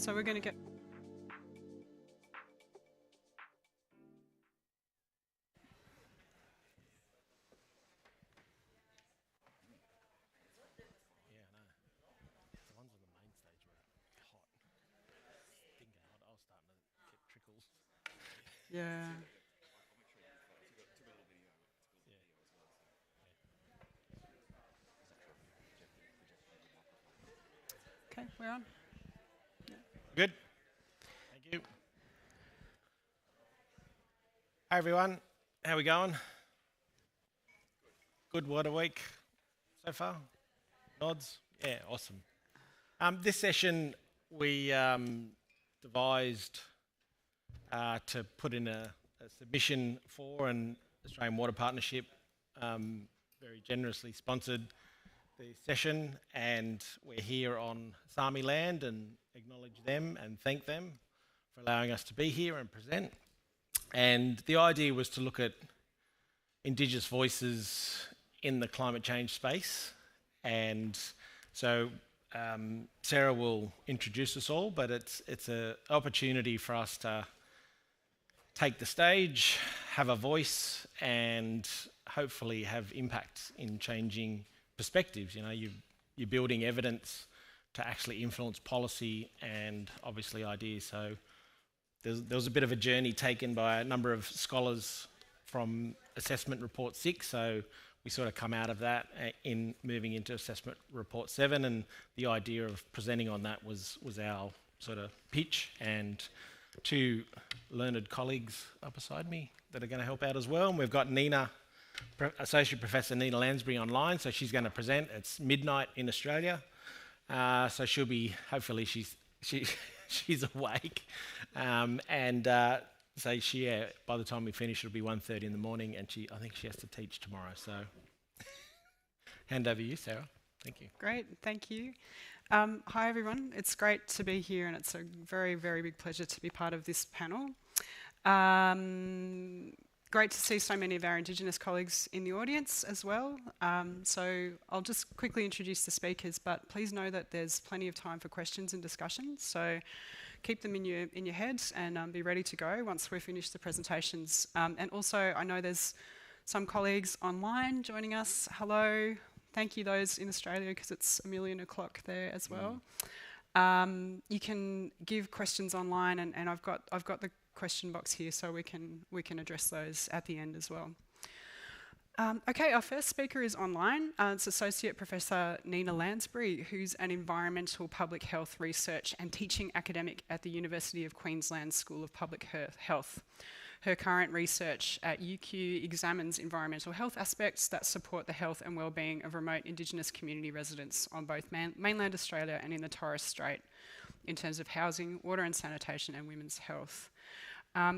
So we're going to get... Yeah, I know. The ones on the main stage were hot. Stinking hot. I was starting to get trickles. Yeah. Okay, we're on. Good. Thank you. Hi everyone. How we going? Good water week so far? Nods? Yeah, awesome. This session we devised to put in a submission for an Australian Water Partnership very generously sponsored the session, and we're here on Sami land and acknowledge them and thank them for allowing us to be here and present. And the idea was to look at Indigenous voices in the climate change space. And so Sarah will introduce us all, but it's an opportunity for us to take the stage, have a voice, and hopefully have impact in changing perspectives. You know, you're building evidence to actually influence policy and obviously ideas. So there was a bit of a journey taken by a number of scholars from Assessment Report 6. So we sort of come out of that in moving into Assessment Report 7, and the idea of presenting on that was our sort of pitch, and two learned colleagues up beside me that are going to help out as well. And we've got Nina, Associate Professor Nina Lansbury online, so she's going to present. It's midnight in Australia, so she'll be, hopefully she's awake, so she, by the time we finish, it'll be 1:30 in the morning, and I think she has to teach tomorrow. So hand over to you, Sarah. Thank you. Great, thank you. Hi everyone, it's great to be here, and it's a very, very big pleasure to be part of this panel. Great to see so many of our Indigenous colleagues in the audience as well. So I'll just quickly introduce the speakers, but please know that there's plenty of time for questions and discussions. So keep them in your head and be ready to go once we've finished the presentations. And also, I know there's some colleagues online joining us. Hello. Thank you those in Australia, because it's 1:00 there as well. You can give questions online, and I've got the question box here, so we can address those at the end as well. Okay, our first speaker is online. It's Associate Professor Nina Lansbury, who's an environmental public health research and teaching academic at the University of Queensland School of Public Health. Her current research at UQ examines environmental health aspects that support the health and wellbeing of remote Indigenous community residents on both mainland Australia and in the Torres Strait, in terms of housing, water and sanitation, and women's health.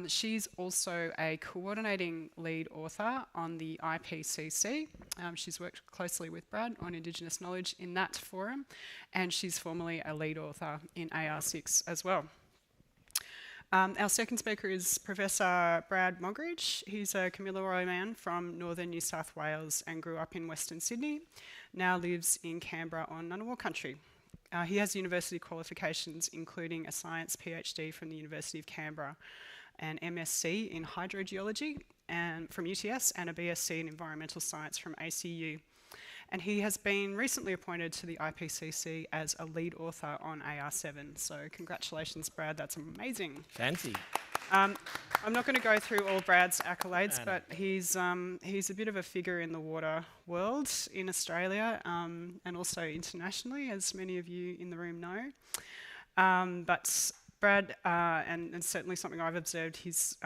She's also a coordinating lead author on the IPCC. She's worked closely with Brad on Indigenous knowledge in that forum, and she's formerly a lead author in AR6 as well. Our second speaker is Professor Brad Mogridge. He's a Kamilaroi man from northern New South Wales and grew up in Western Sydney, now lives in Canberra on Ngunnawal country. He has university qualifications, including a science PhD from the University of Canberra, an MSc in hydrogeology from UTS, and a BSc in environmental science from ACU. And he has been recently appointed to the IPCC as a lead author on AR7. So congratulations, Brad, that's amazing. Fancy. I'm not going to go through all Brad's accolades, but he's a bit of a figure in the water world in Australia and also internationally, as many of you in the room know. But Brad, and certainly something I've observed, he's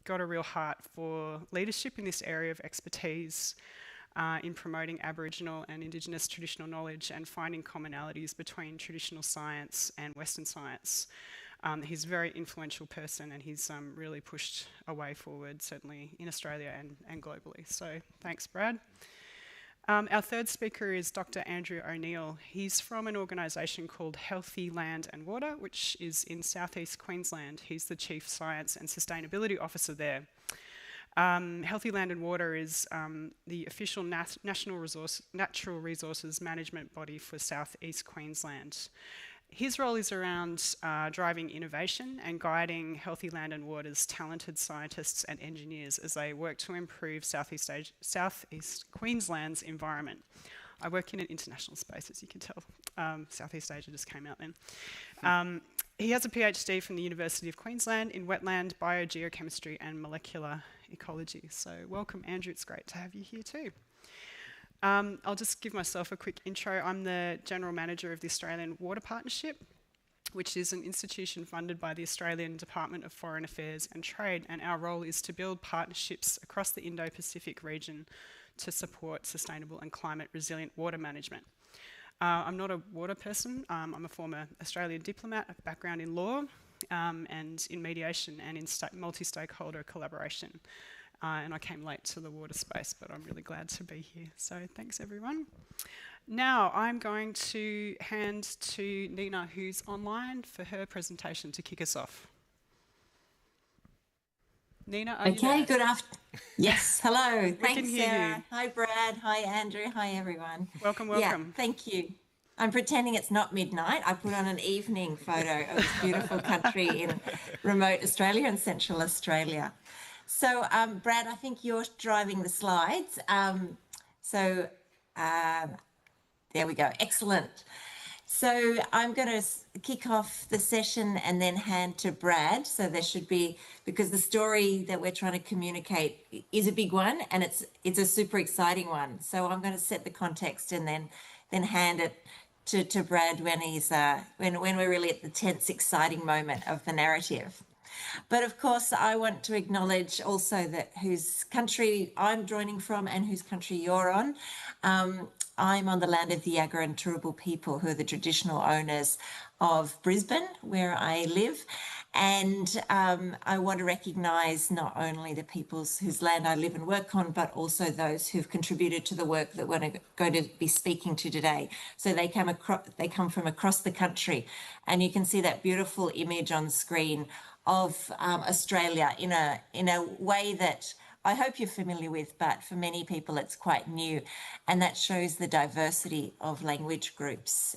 got a real heart for leadership in this area of expertise, in promoting Aboriginal and Indigenous traditional knowledge and finding commonalities between traditional science and Western science. He's a very influential person, and he's really pushed a way forward, certainly in Australia and globally. So thanks, Brad. Our third speaker is Dr. Andrew O'Neill. He's from an organisation called Healthy Land and Water, which is in southeast Queensland. He's the Chief Science and Sustainability Officer there. Healthy Land and Water is the official natural resources management body for southeast Queensland. His role is around driving innovation and guiding Healthy Land and Water's talented scientists and engineers as they work to improve Southeast Queensland's environment. I work in an international space, as you can tell. Southeast Asia just came out then. He has a PhD from the University of Queensland in wetland biogeochemistry and molecular ecology. So welcome, Andrew. It's great to have you here too. I'll just give myself a quick intro. I'm the General Manager of the Australian Water Partnership, which is an institution funded by the Australian Department of Foreign Affairs and Trade, and our role is to build partnerships across the Indo-Pacific region to support sustainable and climate resilient water management. I'm not a water person. I'm a former Australian diplomat, a background in law and in mediation and in multi-stakeholder collaboration. And I came late to the water space, but I'm really glad to be here. So thanks, everyone. Now I'm going to hand to Nina, who's online, for her presentation to kick us off. Nina, are you there? Okay, good afternoon. Yes, hello. Thanks, hear Sarah. you. Hi, Brad. Hi, Andrew. Hi, everyone. Welcome, Yeah, welcome. thank you. I'm pretending it's not midnight. I put on an evening photo of this beautiful country in remote Australia and Central Australia. So, Brad, I think you're driving the slides. There we go. Excellent. So I'm going to kick off the session and then hand to Brad. So there should be, because the story that we're trying to communicate is a big one and it's a super exciting one. So I'm going to set the context and then hand it to Brad when he's when we're really at the tense, exciting moment of the narrative. But of course, I want to acknowledge also that whose country I'm joining from and whose country you're on. I'm on the land of the Yagara and Turrbal people, who are the traditional owners of Brisbane, where I live. And I want to recognise not only the peoples whose land I live and work on, but also those who've contributed to the work that we're going to be speaking to today. So they come from across the country, and you can see that beautiful image on screen of Australia in a way that I hope you're familiar with, but for many people it's quite new, and that shows the diversity of language groups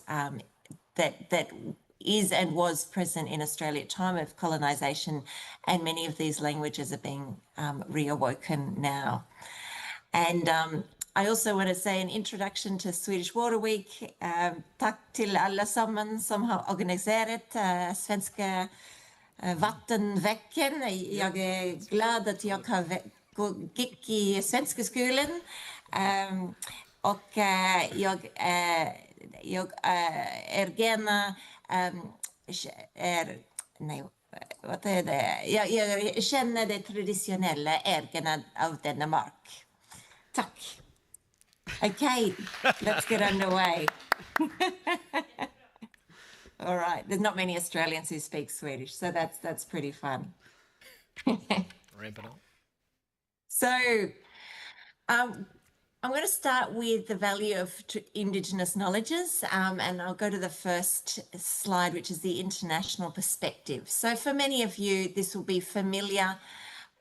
that is and was present in Australia at time of colonisation, and many of these languages are being reawoken now. And I also want to say an introduction to Swedish Water Week. Tack till alla som har organiserat svenska vattenveckan. Jag är glad att jag gick i svenska skolan och jag är gärna jag känner det traditionella ägarna av denna mark. Tack. Okay, let's get underway. All right, there's not many Australians who speak Swedish, so that's pretty fun. Ramp it up. So I'm going to start with the value of Indigenous knowledges, and I'll go to the first slide, which is the international perspective. So for many of you, this will be familiar,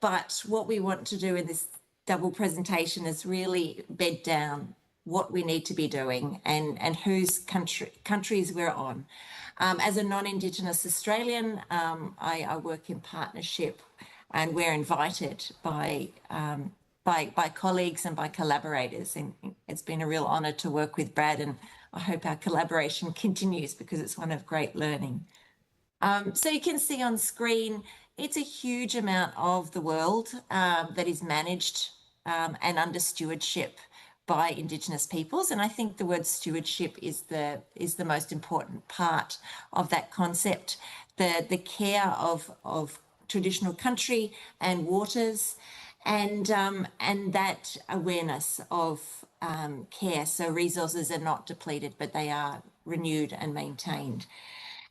but what we want to do in this double presentation is really bed down what we need to be doing and whose countries we're on. As a non-Indigenous Australian, I work in partnership, and we're invited by colleagues and by collaborators, and it's been a real honour to work with Brad, and I hope our collaboration continues because it's one of great learning. So you can see on screen, it's a huge amount of the world that is managed and under stewardship by Indigenous peoples, and I think the word stewardship is the most important part of that concept. The care of traditional country and waters, and that awareness of care. So resources are not depleted, but they are renewed and maintained.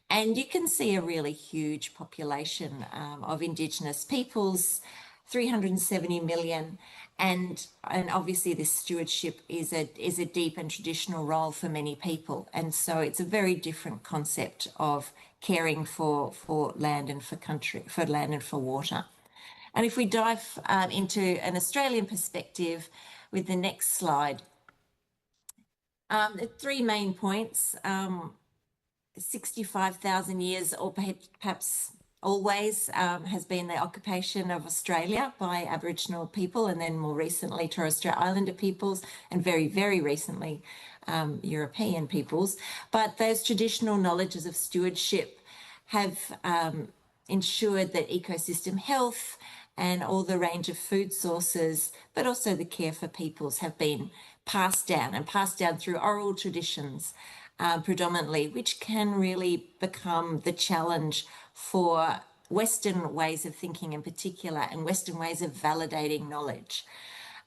And you can see a really huge population of Indigenous peoples, 370 million. And obviously this stewardship is a deep and traditional role for many people. And so it's a very different concept of caring for land and for country, for land and for water. And if we dive into an Australian perspective with the next slide, the three main points. 65,000 years, or perhaps always, has been the occupation of Australia by Aboriginal people, and then more recently Torres Strait Islander peoples, and very, very recently European peoples. But those traditional knowledges of stewardship have ensured that ecosystem health and all the range of food sources, but also the care for peoples, have been passed down through oral traditions predominantly, which can really become the challenge for Western ways of thinking in particular, and Western ways of validating knowledge.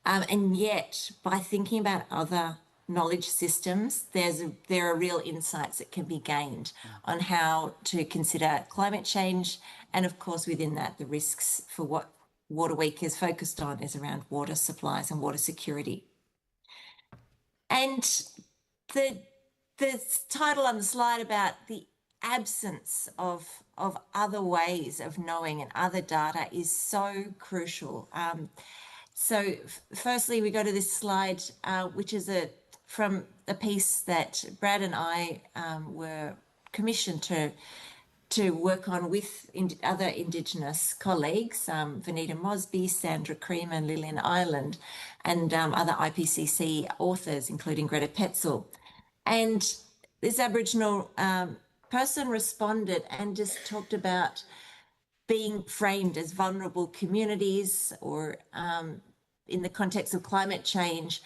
And yet, by thinking about other knowledge systems, there are real insights that can be gained on how to consider climate change, and of course within that the risks for what Water Week is focused on is around water supplies and water security. And the title on the slide about the absence of other ways of knowing and other data is so crucial. So firstly, we go to this slide, which is from a piece that Brad and I were commissioned to work on with other Indigenous colleagues, Vanita Mosby, Sandra Creamer, and Lillian Ireland, and other IPCC authors, including Greta Petzel. And this Aboriginal person responded and just talked about being framed as vulnerable communities, or in the context of climate change,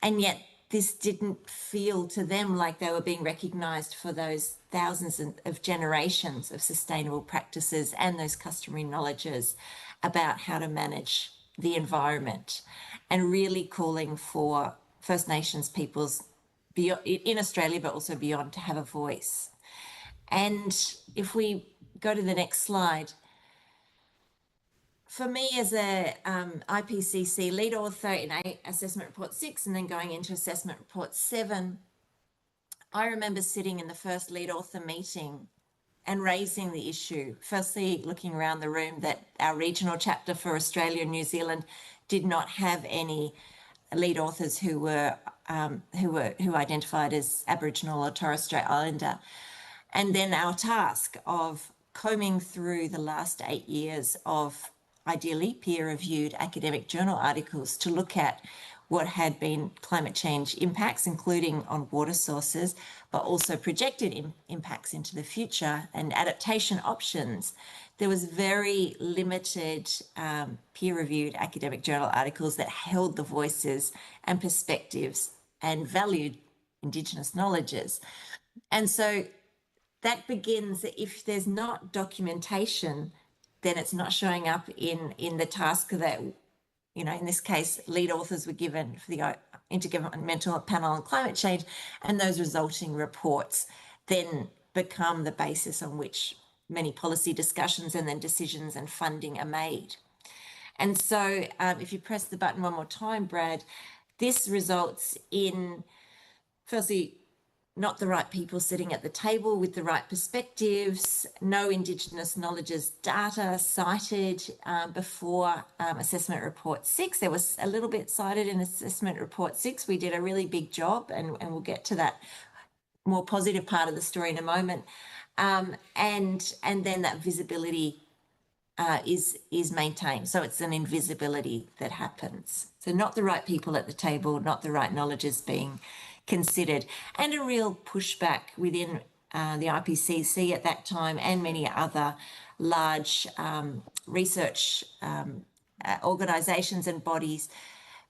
and yet this didn't feel to them like they were being recognised for those thousands of generations of sustainable practices and those customary knowledges about how to manage the environment, and really calling for First Nations peoples in Australia, but also beyond, to have a voice. And if we go to the next slide, for me as a IPCC lead author in Assessment Report 6 and then going into Assessment Report 7, I remember sitting in the first lead author meeting and raising the issue, firstly looking around the room that our regional chapter for Australia and New Zealand did not have any lead authors who identified as Aboriginal or Torres Strait Islander. And then our task of combing through the last 8 years of ideally peer-reviewed academic journal articles to look at what had been climate change impacts, including on water sources, but also projected impacts into the future and adaptation options. There was very limited peer-reviewed academic journal articles that held the voices and perspectives and valued Indigenous knowledges. And so that begins that if there's not documentation, then it's not showing up in the task that, you know, in this case, lead authors were given for the Intergovernmental Panel on Climate Change, and those resulting reports then become the basis on which many policy discussions and then decisions and funding are made. And so if you press the button one more time, Brad, this results in, firstly, not the right people sitting at the table with the right perspectives, no Indigenous knowledges data cited before Assessment Report 6. There was a little bit cited in Assessment Report 6. We did a really big job, and we'll get to that more positive part of the story in a moment. And then that visibility is maintained. So it's an invisibility that happens. So not the right people at the table, not the right knowledges being considered, and a real pushback within the IPCC at that time and many other large research organisations and bodies,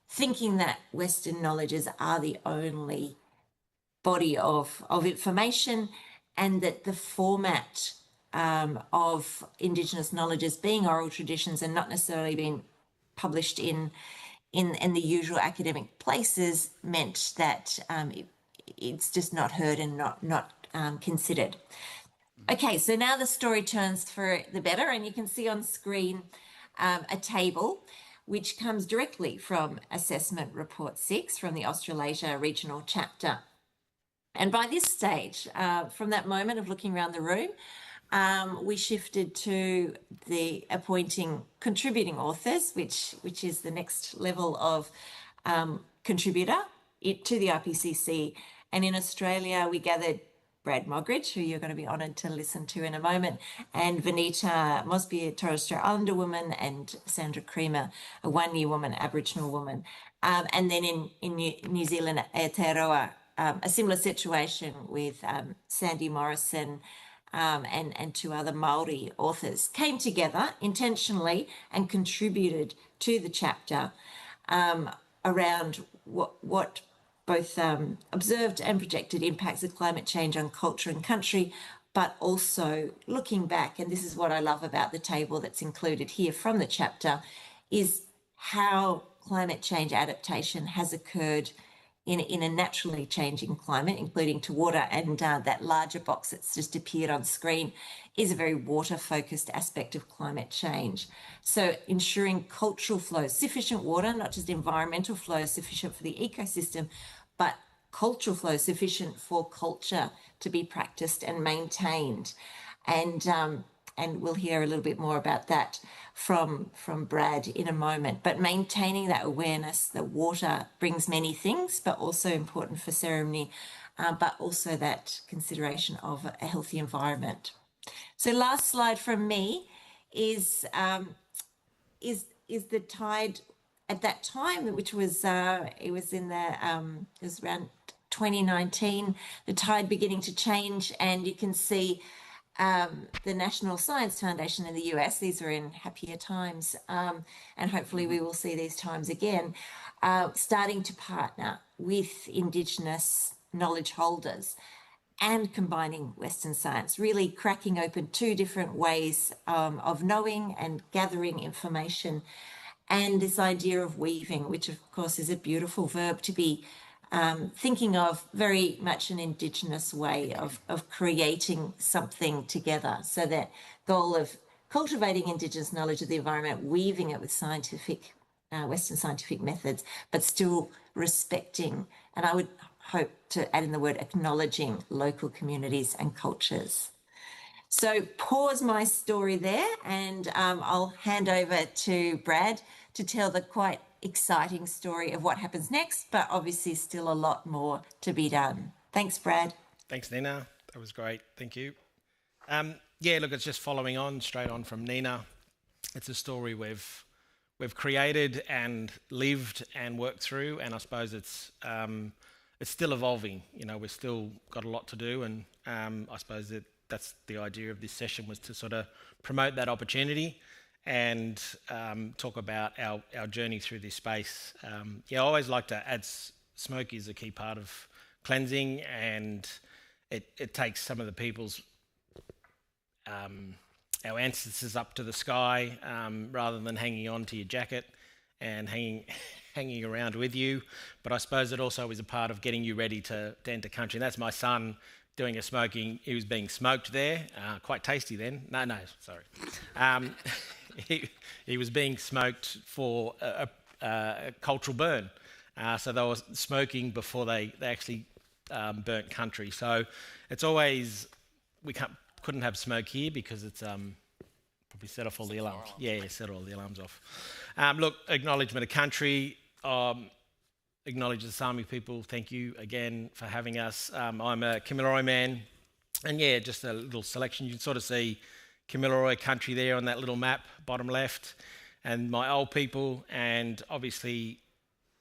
thinking that Western knowledges are the only body of information, and that the format of Indigenous knowledges being oral traditions and not necessarily being published in the usual academic places meant that it's just not heard and not considered. Okay, so now the story turns for the better, and you can see on screen a table which comes directly from Assessment Report 6 from the Australasia Regional Chapter. And by this stage, from that moment of looking around the room, we shifted to the appointing contributing authors, which is the next level of contributor to the IPCC. And in Australia, we gathered Brad Mogridge, who you're going to be honoured to listen to in a moment, and Vanita Mosby, a Torres Strait Islander woman, and Sandra Creamer, a one-year woman, Aboriginal woman. And then in New Zealand, Aotearoa, a similar situation with Sandy Morrison and two other Māori authors came together intentionally and contributed to the chapter around what both observed and projected impacts of climate change on culture and country, but also looking back, and this is what I love about the table that's included here from the chapter, is how climate change adaptation has occurred in a naturally changing climate, including to water, and that larger box that's just appeared on screen is a very water-focused aspect of climate change. So ensuring cultural flows, sufficient water, not just environmental flows sufficient for the ecosystem, but cultural flows sufficient for culture to be practiced and maintained. And we'll hear a little bit more about that from Brad in a moment. But maintaining that awareness that water brings many things, but also important for ceremony, but also that consideration of a healthy environment. So last slide from me is the tide at that time, which was it was around 2019, the tide beginning to change, and you can see the National Science Foundation in the US, these are in happier times, and hopefully we will see these times again, starting to partner with Indigenous knowledge holders and combining Western science, really cracking open two different ways of knowing and gathering information, and this idea of weaving, which of course is a beautiful verb to be thinking of, very much an Indigenous way of creating something together. So that goal of cultivating Indigenous knowledge of the environment, weaving it with scientific, Western scientific methods, but still respecting, and I would hope to add in the word acknowledging, local communities and cultures. So pause my story there, and I'll hand over to Brad to tell the quite exciting story of what happens next, but obviously still a lot more to be done. Thanks, Brad. Thanks, Nina. That was great. Thank you. Yeah, look, it's just following on, straight on from Nina. It's a story we've created and lived and worked through, and I suppose it's still evolving. You know, we've still got a lot to do, and I suppose that's the idea of this session, was to sort of promote that opportunity and talk about our journey through this space. Yeah, I always like to add smoke is a key part of cleansing, and it takes some of the people's, our ancestors up to the sky, rather than hanging on to your jacket and hanging around with you. But I suppose it also is a part of getting you ready to enter country. And that's my son doing a smoking. He was being smoked there, quite tasty then. No, sorry. He was being smoked for a cultural burn. So they were smoking before they actually burnt country. So it's always, we couldn't have smoke here because it's probably set off all the alarms. Yeah, set all the alarms off. Look, acknowledgement of country. Acknowledge the Sami people. Thank you again for having us. I'm a Kamilaroi man. And yeah, just a little selection. You can sort of see Kamilaroi country there on that little map, bottom left, and my old people, and obviously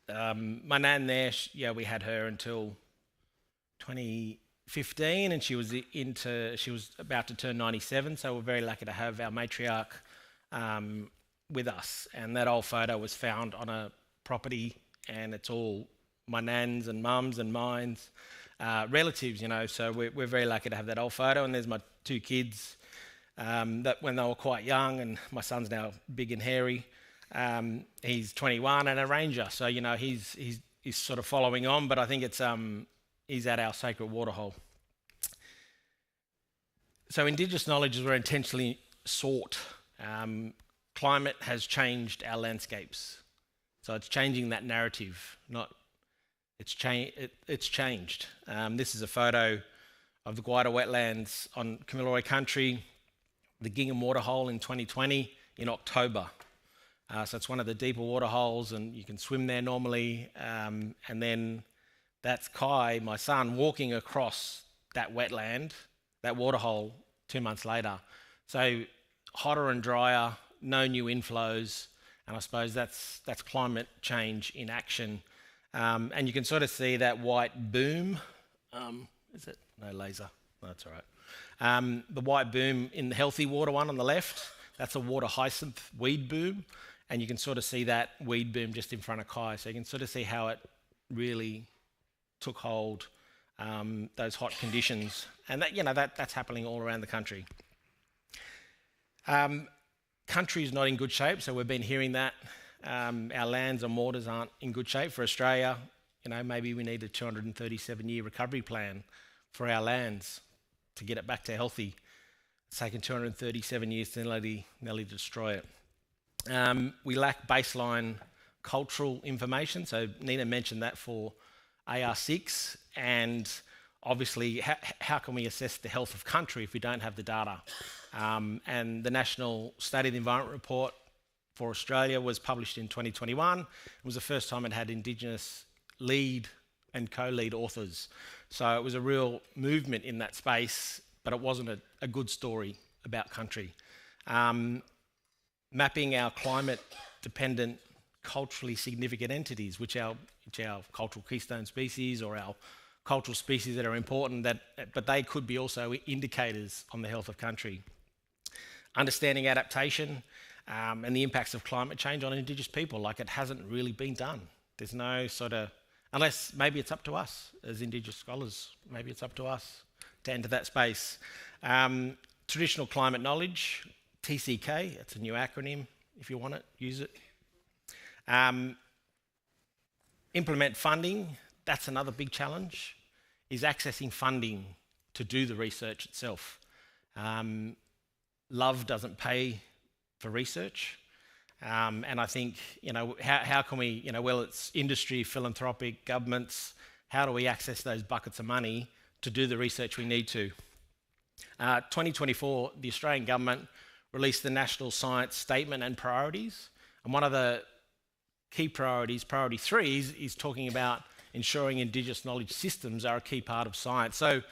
my nan there, we had her until 2015, and she was about to turn 97, so we're very lucky to have our matriarch with us. And that old photo was found on a property, and it's all my nan's and mum's and mine's relatives, you know, so we're very lucky to have that old photo. And there's my two kids, that when they were quite young, and my son's now big and hairy. He's 21 and a ranger, so you know he's sort of following on. But I think it's he's at our sacred waterhole. So Indigenous knowledges were intentionally sought. Climate has changed our landscapes, so it's changing that narrative. It's changed. This is a photo of the Guida wetlands on Kamilaroi country, the Gingham waterhole in 2020 in October. So it's one of the deeper waterholes, and you can swim there normally. And then that's Kai, my son, walking across that wetland, that waterhole 2 months later. So hotter and drier, no new inflows, and I suppose that's climate change in action. And you can sort of see that white boom. Is it? No laser. No, that's all right. The white boom in the healthy water one on the left, that's a water hyacinth weed boom. And you can sort of see that weed boom just in front of Kai. So you can sort of see how it really took hold, those hot conditions. And that's happening all around the country. Country's not in good shape, so we've been hearing that. Our lands and waters aren't in good shape. For Australia, maybe we need a 237-year recovery plan for our lands to get it back to healthy. It's taken 237 years to nearly destroy it. We lack baseline cultural information, so Nina mentioned that for AR6, and obviously how can we assess the health of country if we don't have the data? And the National State of the Environment Report for Australia was published in 2021. It was the first time it had Indigenous lead and co-lead authors. So it was a real movement in that space, but it wasn't a good story about country. Mapping our climate-dependent, culturally significant entities, which are cultural keystone species or our cultural species that are important, but they could be also indicators on the health of country. Understanding adaptation and the impacts of climate change on Indigenous people, like it hasn't really been done. There's no sort of, unless maybe it's up to us as Indigenous scholars, maybe it's up to us to enter that space. Traditional climate knowledge, TCK, it's a new acronym. If you want it, use it. Implement funding, that's another big challenge, is accessing funding to do the research itself. Love doesn't pay for research. And I think, how can we, well, it's industry, philanthropic, governments, how do we access those buckets of money to do the research we need to? 2024, the Australian government released the National Science Statement and Priorities. And one of the key priorities, priority 3, is talking about ensuring Indigenous knowledge systems are a key part of science. So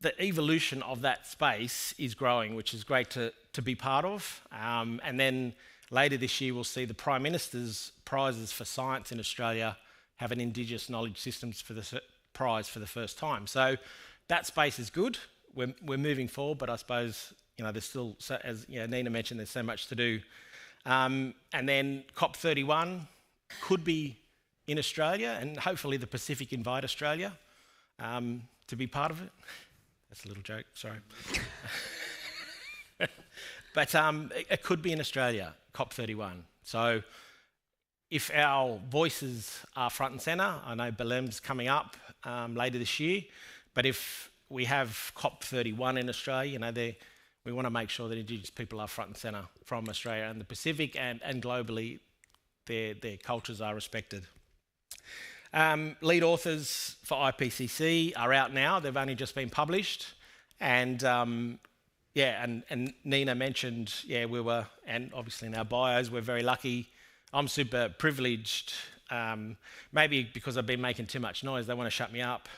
the evolution of that space is growing, which is great to be part of. And then later this year, we'll see the Prime Minister's prizes for science in Australia have an Indigenous knowledge systems for the prize for the first time. So that space is good. We're moving forward, but I suppose there's still, as Nina mentioned, there's so much to do. And then COP31 could be in Australia, and hopefully the Pacific invite Australia to be part of it. That's a little joke, sorry. But it could be in Australia, COP31. So if our voices are front and centre, I know Belem's coming up later this year, but if we have COP31 in Australia, we want to make sure that Indigenous people are front and centre from Australia and the Pacific, and globally their cultures are respected. Lead authors for IPCC are out now. They've only just been published. And and Nina mentioned, we were, and obviously in our bios, we're very lucky. I'm super privileged, maybe because I've been making too much noise. They want to shut me up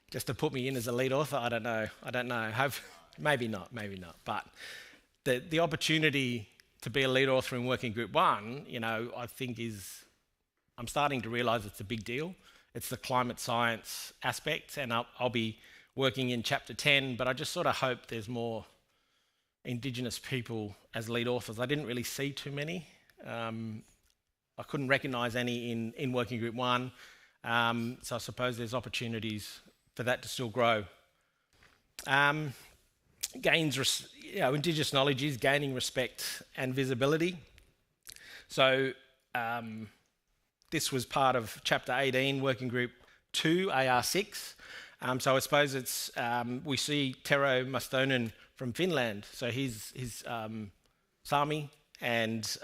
just to put me in as a lead author. I don't know. Maybe not. But the opportunity to be a lead author in Working Group 1, I think I'm starting to realise it's a big deal. It's the climate science aspect, and I'll be working in Chapter 10, but I just sort of hope there's more Indigenous people as lead authors. I didn't really see too many. I couldn't recognise any in Working Group 1, so I suppose there's opportunities for that to still grow. Indigenous knowledge is gaining respect and visibility. So this was part of Chapter 18, Working Group 2, AR6. So I suppose it's, we see Tero Mustonen from Finland. So he's Sami, and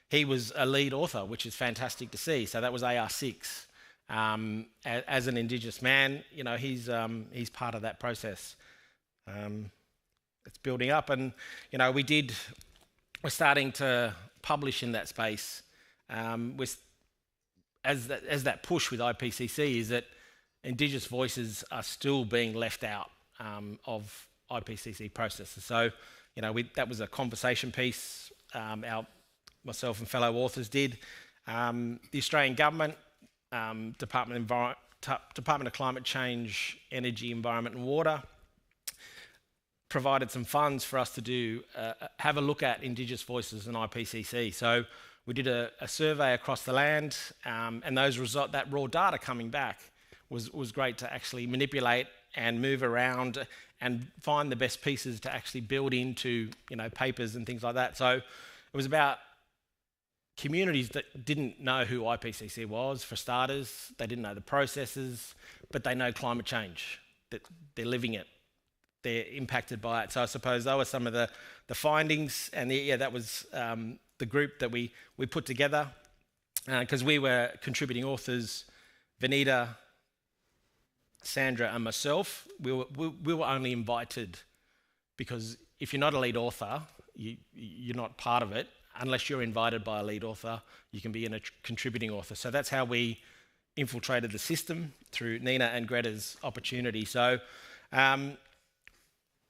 he was a lead author, which is fantastic to see. So that was AR6. As an Indigenous man, he's part of that process. It's building up, and we're starting to publish in that space. As that push with IPCC is that Indigenous voices are still being left out of IPCC processes. So, that was a conversation piece myself and fellow authors did. The Australian Government, Department of Climate Change, Energy, Environment and Water, provided some funds for us to have a look at Indigenous voices in IPCC. So we did a survey across the land, and that raw data coming back was great to actually manipulate and move around and find the best pieces to actually build into papers and things like that. So it was about communities that didn't know who IPCC was, for starters. They didn't know the processes, but they know climate change, that they're living it, they're impacted by it. So I suppose those were some of the findings, and that was the group that we put together, because we were contributing authors, Vanita, Sandra and myself. We were only invited because if you're not a lead author, you're not part of it. Unless you're invited by a lead author, you can be a contributing author. So that's how we infiltrated the system, through Nina and Greta's opportunity. So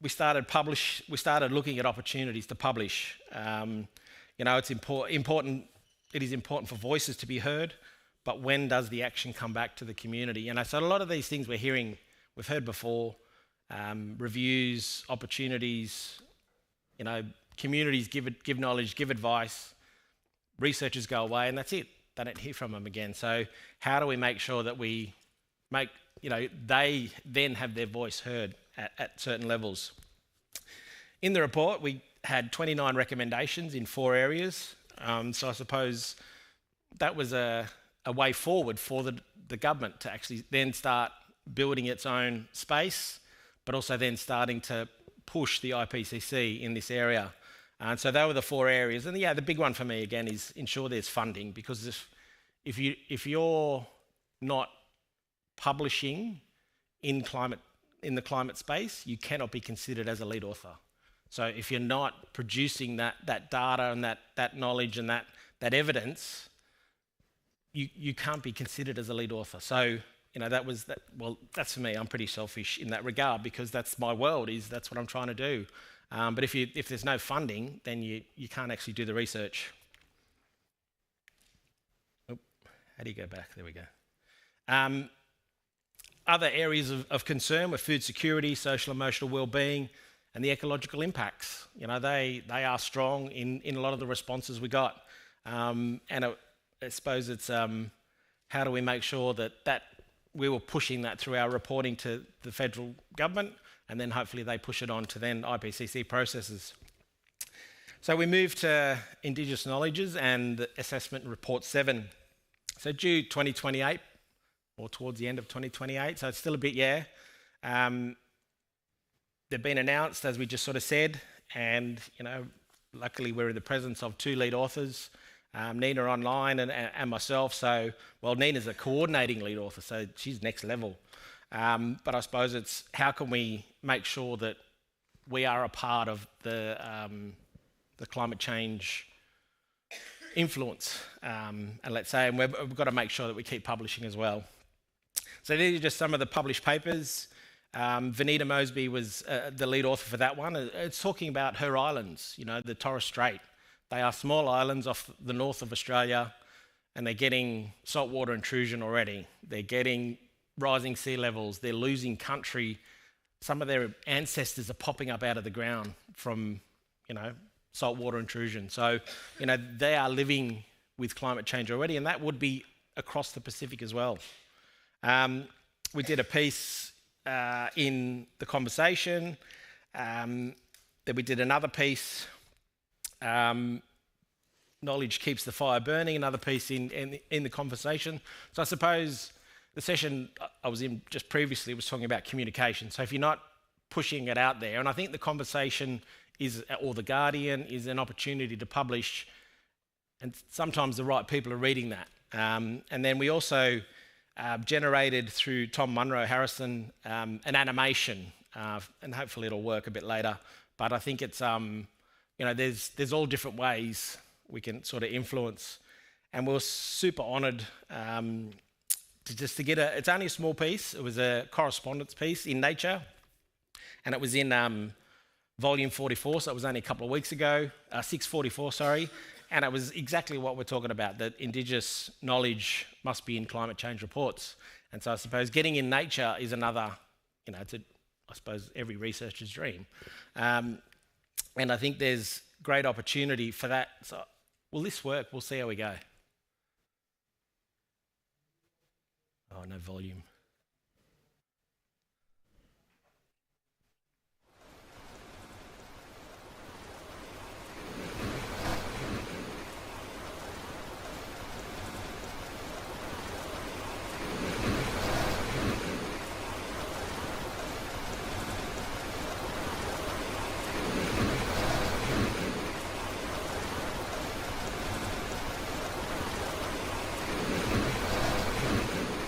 we started looking at opportunities to publish. It's important. It is important for voices to be heard, but when does the action come back to the community? So a lot of these things we've heard before, reviews, opportunities, communities give knowledge, give advice, researchers go away, and that's it. They don't hear from them again. So how do we make sure that we they then have their voice heard at certain levels? In the report, we had 29 recommendations in 4 areas. So I suppose that was a way forward for the government to actually then start building its own space, but also then starting to push the IPCC in this area. And so they were the 4 areas. And the big one for me again is ensure there's funding, because if you're not publishing in the climate space, you cannot be considered as a lead author. So if you're not producing that data and that knowledge and that evidence, you can't be considered as a lead author. So that's for me. I'm pretty selfish in that regard, because that's my world. That's what I'm trying to do. But if there's no funding, then you can't actually do the research. How do you go back? There we go. Other areas of concern were food security, social emotional well-being, and the ecological impacts. They are strong in a lot of the responses we got. I suppose it's how do we make sure that we were pushing that through our reporting to the federal government, and then hopefully they push it on to then IPCC processes. So we moved to Indigenous Knowledges and Assessment Report 7. So due 2028, or towards the end of 2028, so it's still a bit, they've been announced, as we just sort of said, and luckily we're in the presence of 2 lead authors, Nina online and myself. So, Nina's a coordinating lead author, so she's next level. But I suppose it's how can we make sure that we are a part of the climate change influence, and let's say, and we've got to make sure that we keep publishing as well. So these are just some of the published papers. Vanita Mosby was the lead author for that one. It's talking about her islands, the Torres Strait. They are small islands off the north of Australia, and they're getting saltwater intrusion already. They're getting rising sea levels. They're losing country. Some of their ancestors are popping up out of the ground from, saltwater intrusion. So, they are living with climate change already, and that would be across the Pacific as well. We did a piece in The Conversation. Then we did another piece, Knowledge Keeps the Fire Burning, another piece in The Conversation. So I suppose the session I was in just previously was talking about communication. So if you're not pushing it out there, and I think The Conversation or The Guardian is an opportunity to publish, and sometimes the right people are reading that. And then we also generated through Tom Munro Harrison an animation, and hopefully it'll work a bit later. But I think it's there's all different ways we can sort of influence, and we're super honoured to to get it's only a small piece. It was a correspondence piece in Nature, and it was in volume 44, so it was only a couple of weeks ago, 644, sorry, and it was exactly what we're talking about, that Indigenous knowledge must be in climate change reports. And so I suppose getting in Nature is another, it's I suppose every researcher's dream. And I think there's great opportunity for that. So will this work? We'll see how we go. Oh, no volume.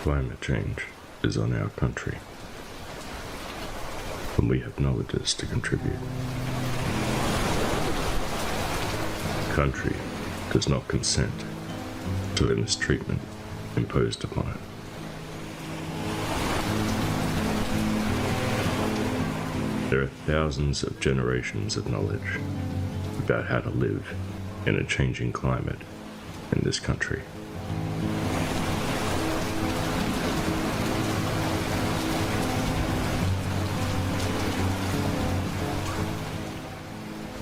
Climate change is on our country, and we have knowledges to contribute. The country does not consent to the mistreatment imposed upon it. There are thousands of generations of knowledge about how to live in a changing climate in this country.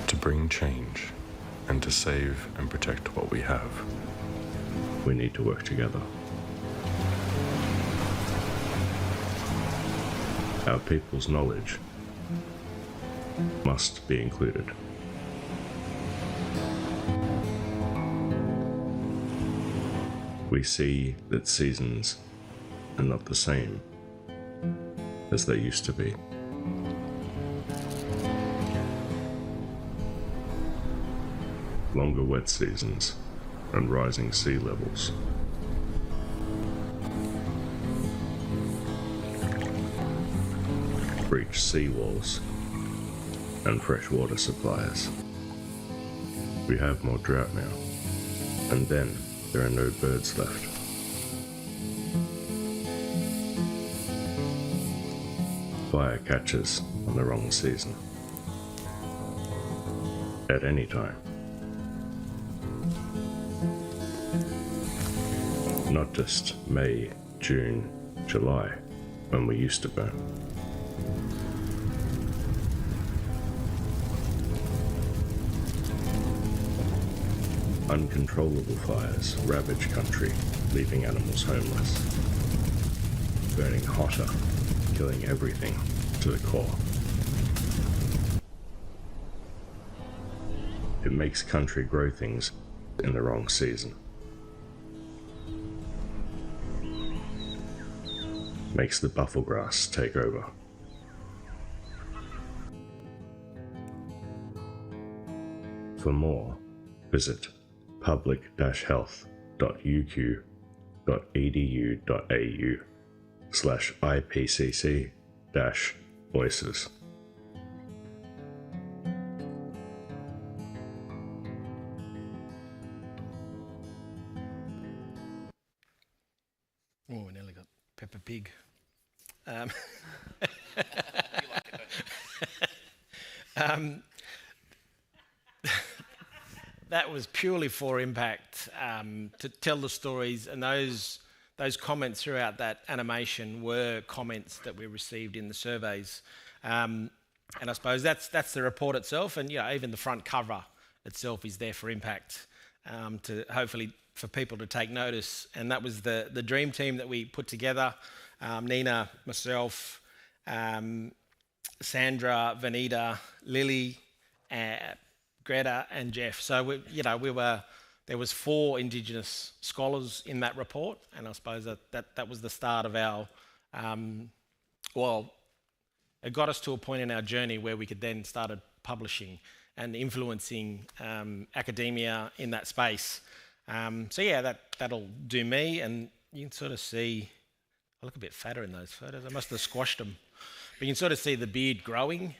To bring change and to save and protect what we have, we need to work together. Our people's knowledge must be included. We see that seasons are not the same as they used to be. Longer wet seasons and rising sea levels. Breach seawalls and freshwater supplies. We have more drought now, and then there are no birds left. Fire catches on the wrong season. At any time. Not just May, June, July, when we used to burn. Uncontrollable fires ravage country, leaving animals homeless. Burning hotter, killing everything to the core. It makes country grow things in the wrong season. Makes the buffel grass take over. For more, visit public-health.uq.edu.au/IPCC-voices. Oh, we nearly got Peppa Pig. That was purely for impact, to tell the stories, and those comments throughout that animation were comments that we received in the surveys. And I suppose that's the report itself, and even the front cover itself is there for impact, to hopefully for people to take notice. And that was the dream team that we put together. Nina, myself, Sandra, Vanita, Lily, Greta and Jeff. So there was 4 Indigenous scholars in that report, and I suppose that was the start of our, it got us to a point in our journey where we could then start publishing and influencing academia in that space. That'll do me, and you can sort of see, I look a bit fatter in those photos. I must have squashed them. But you can sort of see the beard growing.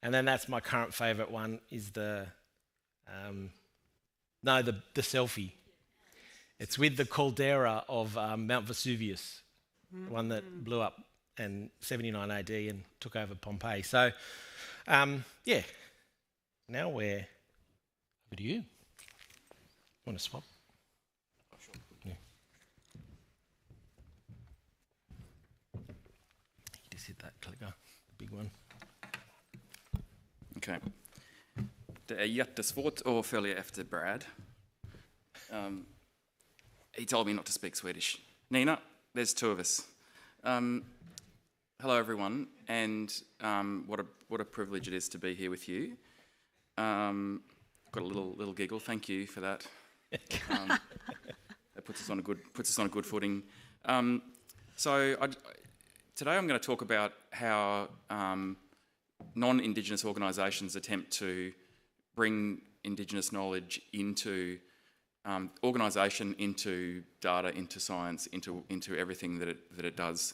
And then that's my current favourite one, is the selfie. It's with the caldera of Mount Vesuvius, the one that blew up in 79 AD and took over Pompeii. So, yeah, now we're over to you. Want to swap? Oh, sure. Yeah. You just hit that clicker, big one. Okay. Det är jättesvårt att följa efter Brad. He told me not to speak Swedish. Nina, there's two of us. Hello, everyone, and what a privilege it is to be here with you. Got a little giggle. Thank you for that. That puts us on a good footing. Today I'm going to talk about how non-Indigenous organisations attempt to bring Indigenous knowledge into organisation, into data, into science, into everything that it does,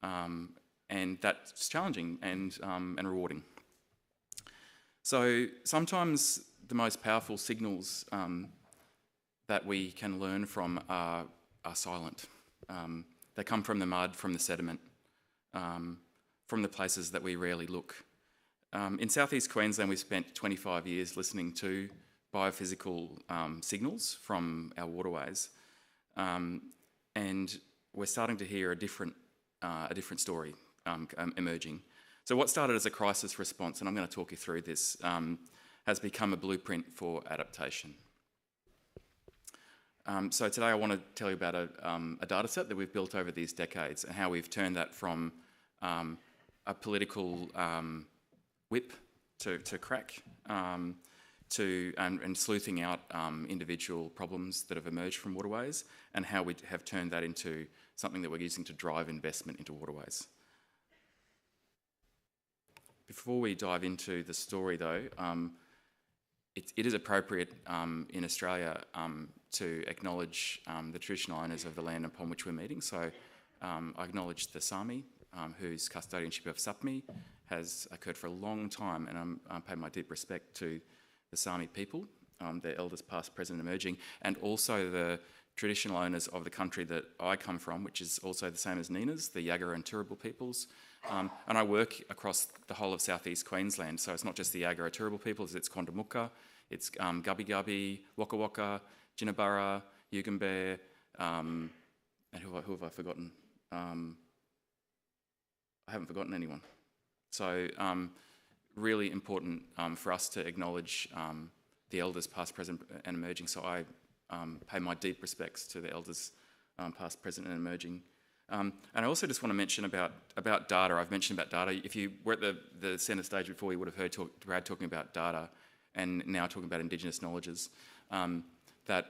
and that's challenging and rewarding. So sometimes the most powerful signals that we can learn from are silent. They come from the mud, from the sediment, from the places that we rarely look. In southeast Queensland, we spent 25 years listening to biophysical signals from our waterways, and we're starting to hear a different story emerging. So what started as a crisis response, and I'm going to talk you through this, has become a blueprint for adaptation. So today I want to tell you about a data set that we've built over these decades and how we've turned that from a political whip to crack, and sleuthing out individual problems that have emerged from waterways, and how we have turned that into something that we're using to drive investment into waterways. Before we dive into the story, though, it is appropriate in Australia to acknowledge the traditional owners of the land upon which we're meeting. So I acknowledge the Sami, whose custodianship of Sapmi has occurred for a long time, and I pay my deep respect to the Sami people, their elders past, present and emerging, and also the traditional owners of the country that I come from, which is also the same as Nina's, the Yagara and Turrbal peoples. And I work across the whole of southeast Queensland, so it's not just the Yagara Turrbal peoples, it's Kondamuka, it's Gubbi Gubbi, Waka Waka, Jinnabara, Yugambeh, and who have I forgotten? I haven't forgotten anyone. So really important for us to acknowledge the elders past, present and emerging. So I pay my deep respects to the elders past, present and emerging. And I also just want to mention about data. I've mentioned about data. If you were at the centre stage before, you would have heard Brad talking about data and now talking about Indigenous knowledges, that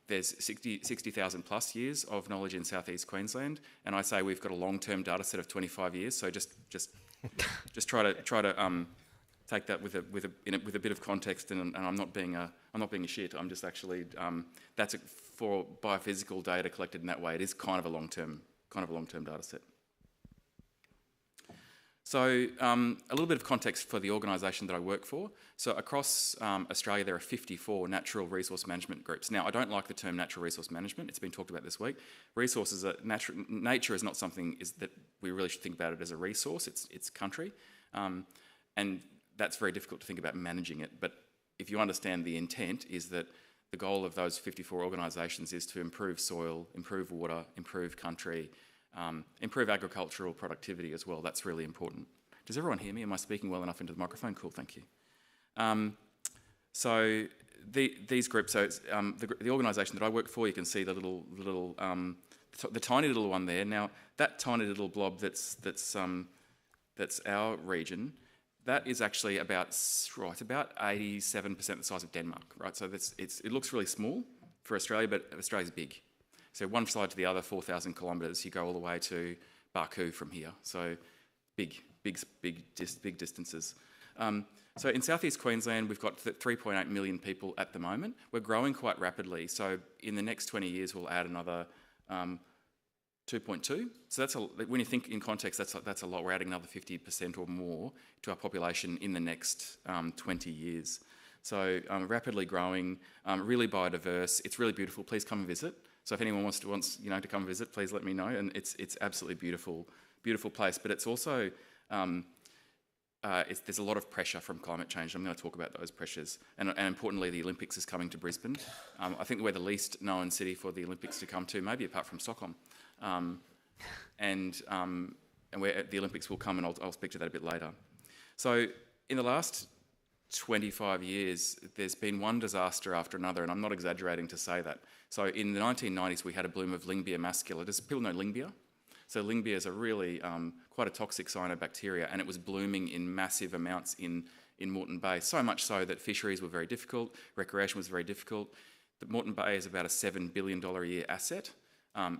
there's 60,000 plus years of knowledge in southeast Queensland, and I say we've got a long-term data set of 25 years. So just try to take that with a bit of context, and I'm not being a shit. I'm just actually that's for biophysical data collected in that way. It is kind of a long-term data set. So a little bit of context for the organisation that I work for. So across Australia, there are 54 natural resource management groups. Now, I don't like the term natural resource management. It's been talked about this week. Resources are nature is not something that we really should think about it as a resource. It's country, and that's very difficult to think about managing it. But if you understand the intent, is that the goal of those 54 organisations is to improve soil, improve water, improve country, improve agricultural productivity as well. That's really important. Does everyone hear me? Am I speaking well enough into the microphone? Cool, thank you. So these groups, so it's, the organisation that I work for, you can see the the tiny little one there. Now that tiny little blob that's our region. That is actually about 87% the size of Denmark, right? So it looks really small for Australia, but Australia's big. So one side to the other, 4,000 kilometres, you go all the way to Baku from here. So big distances. So in southeast Queensland, we've got 3.8 million people at the moment. We're growing quite rapidly. So in the next 20 years, we'll add another 2.2. So when you think in context, that's a lot. We're adding another 50% or more to our population in the next 20 years. So rapidly growing, really biodiverse. It's really beautiful. Please come and visit. So if anyone wants to come visit, please let me know. And it's absolutely beautiful place. But it's also there's a lot of pressure from climate change. I'm going to talk about those pressures. And importantly, the Olympics is coming to Brisbane. I think we're the least known city for the Olympics to come to, maybe apart from Stockholm. And where the Olympics will come, and I'll speak to that a bit later. So in the last 25 years, there's been one disaster after another, and I'm not exaggerating to say that. So in the 1990s, we had a bloom of Lyngbya mascula. Does people know Lyngbya? So Lyngbya is a really quite a toxic cyanobacteria, and it was blooming in massive amounts in Moreton Bay, so much so that fisheries were very difficult, recreation was very difficult. The Moreton Bay is about a $7 billion a year asset.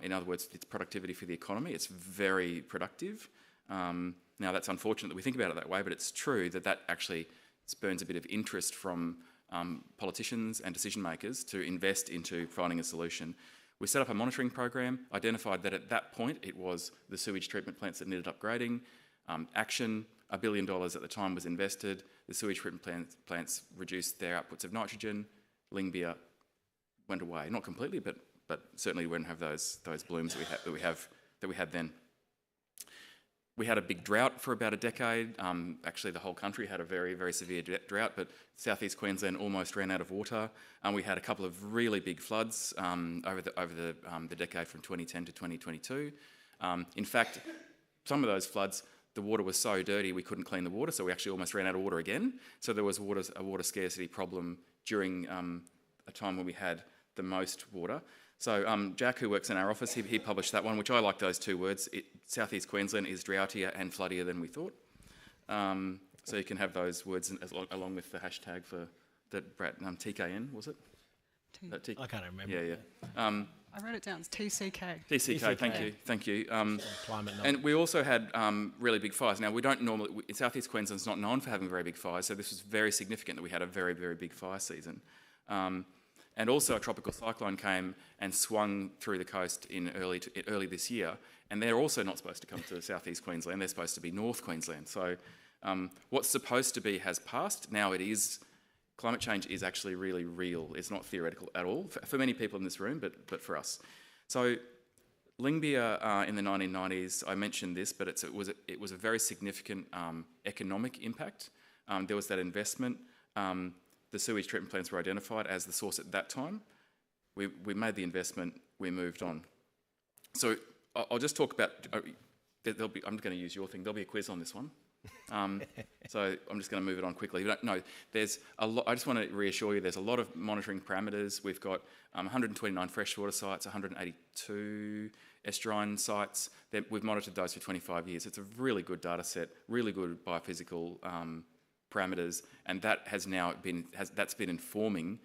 In other words, it's productivity for the economy. It's very productive. Now, that's unfortunate that we think about it that way, but it's true that actually spurns a bit of interest from politicians and decision makers to invest into finding a solution. We set up a monitoring program, identified that at that point it was the sewage treatment plants that needed upgrading. Action, $1 billion at the time was invested. The sewage treatment plants reduced their outputs of nitrogen. Lyngbya went away, not completely, but certainly we wouldn't have those blooms that we had then. We had a big drought for about a decade. Actually, the whole country had a very, very severe drought, but southeast Queensland almost ran out of water. We had a couple of really big floods over the decade from 2010 to 2022. In fact, some of those floods, the water was so dirty we couldn't clean the water, so we actually almost ran out of water again. So there was a water scarcity problem during a time when we had the most water. So Jack, who works in our office, he published that one, which I like those two words. Southeast Queensland is drougtier and floodier than we thought. So you can have those words along with the hashtag for that Brett, TKN, was it? I can't remember. Yeah. I wrote it down. It's TCK. TCK, thank you. And we also had really big fires. Now, we don't normally... Southeast Queensland's not known for having very big fires, so this was very significant that we had a very, very big fire season. And also a tropical cyclone came and swung through the coast in early this year, and they're also not supposed to come to southeast Queensland, they're supposed to be North Queensland. So what's supposed to be has passed. Now it is, climate change is actually really real. It's not theoretical at all, for many people in this room, but for us. So Lyngbya in the 1990s, I mentioned this, but it was a very significant economic impact. There was that investment. The sewage treatment plants were identified as the source at that time. We made the investment, we moved on. So I'll just talk about, I'm going to use your thing, there'll be a quiz on this one. So I'm just going to move it on quickly. No, there's a lot, I just want to reassure you, there's a lot of monitoring parameters. We've got 129 freshwater sites, 182 estuarine sites. We've monitored those for 25 years. It's a really good data set, really good biophysical parameters, and that has now been informing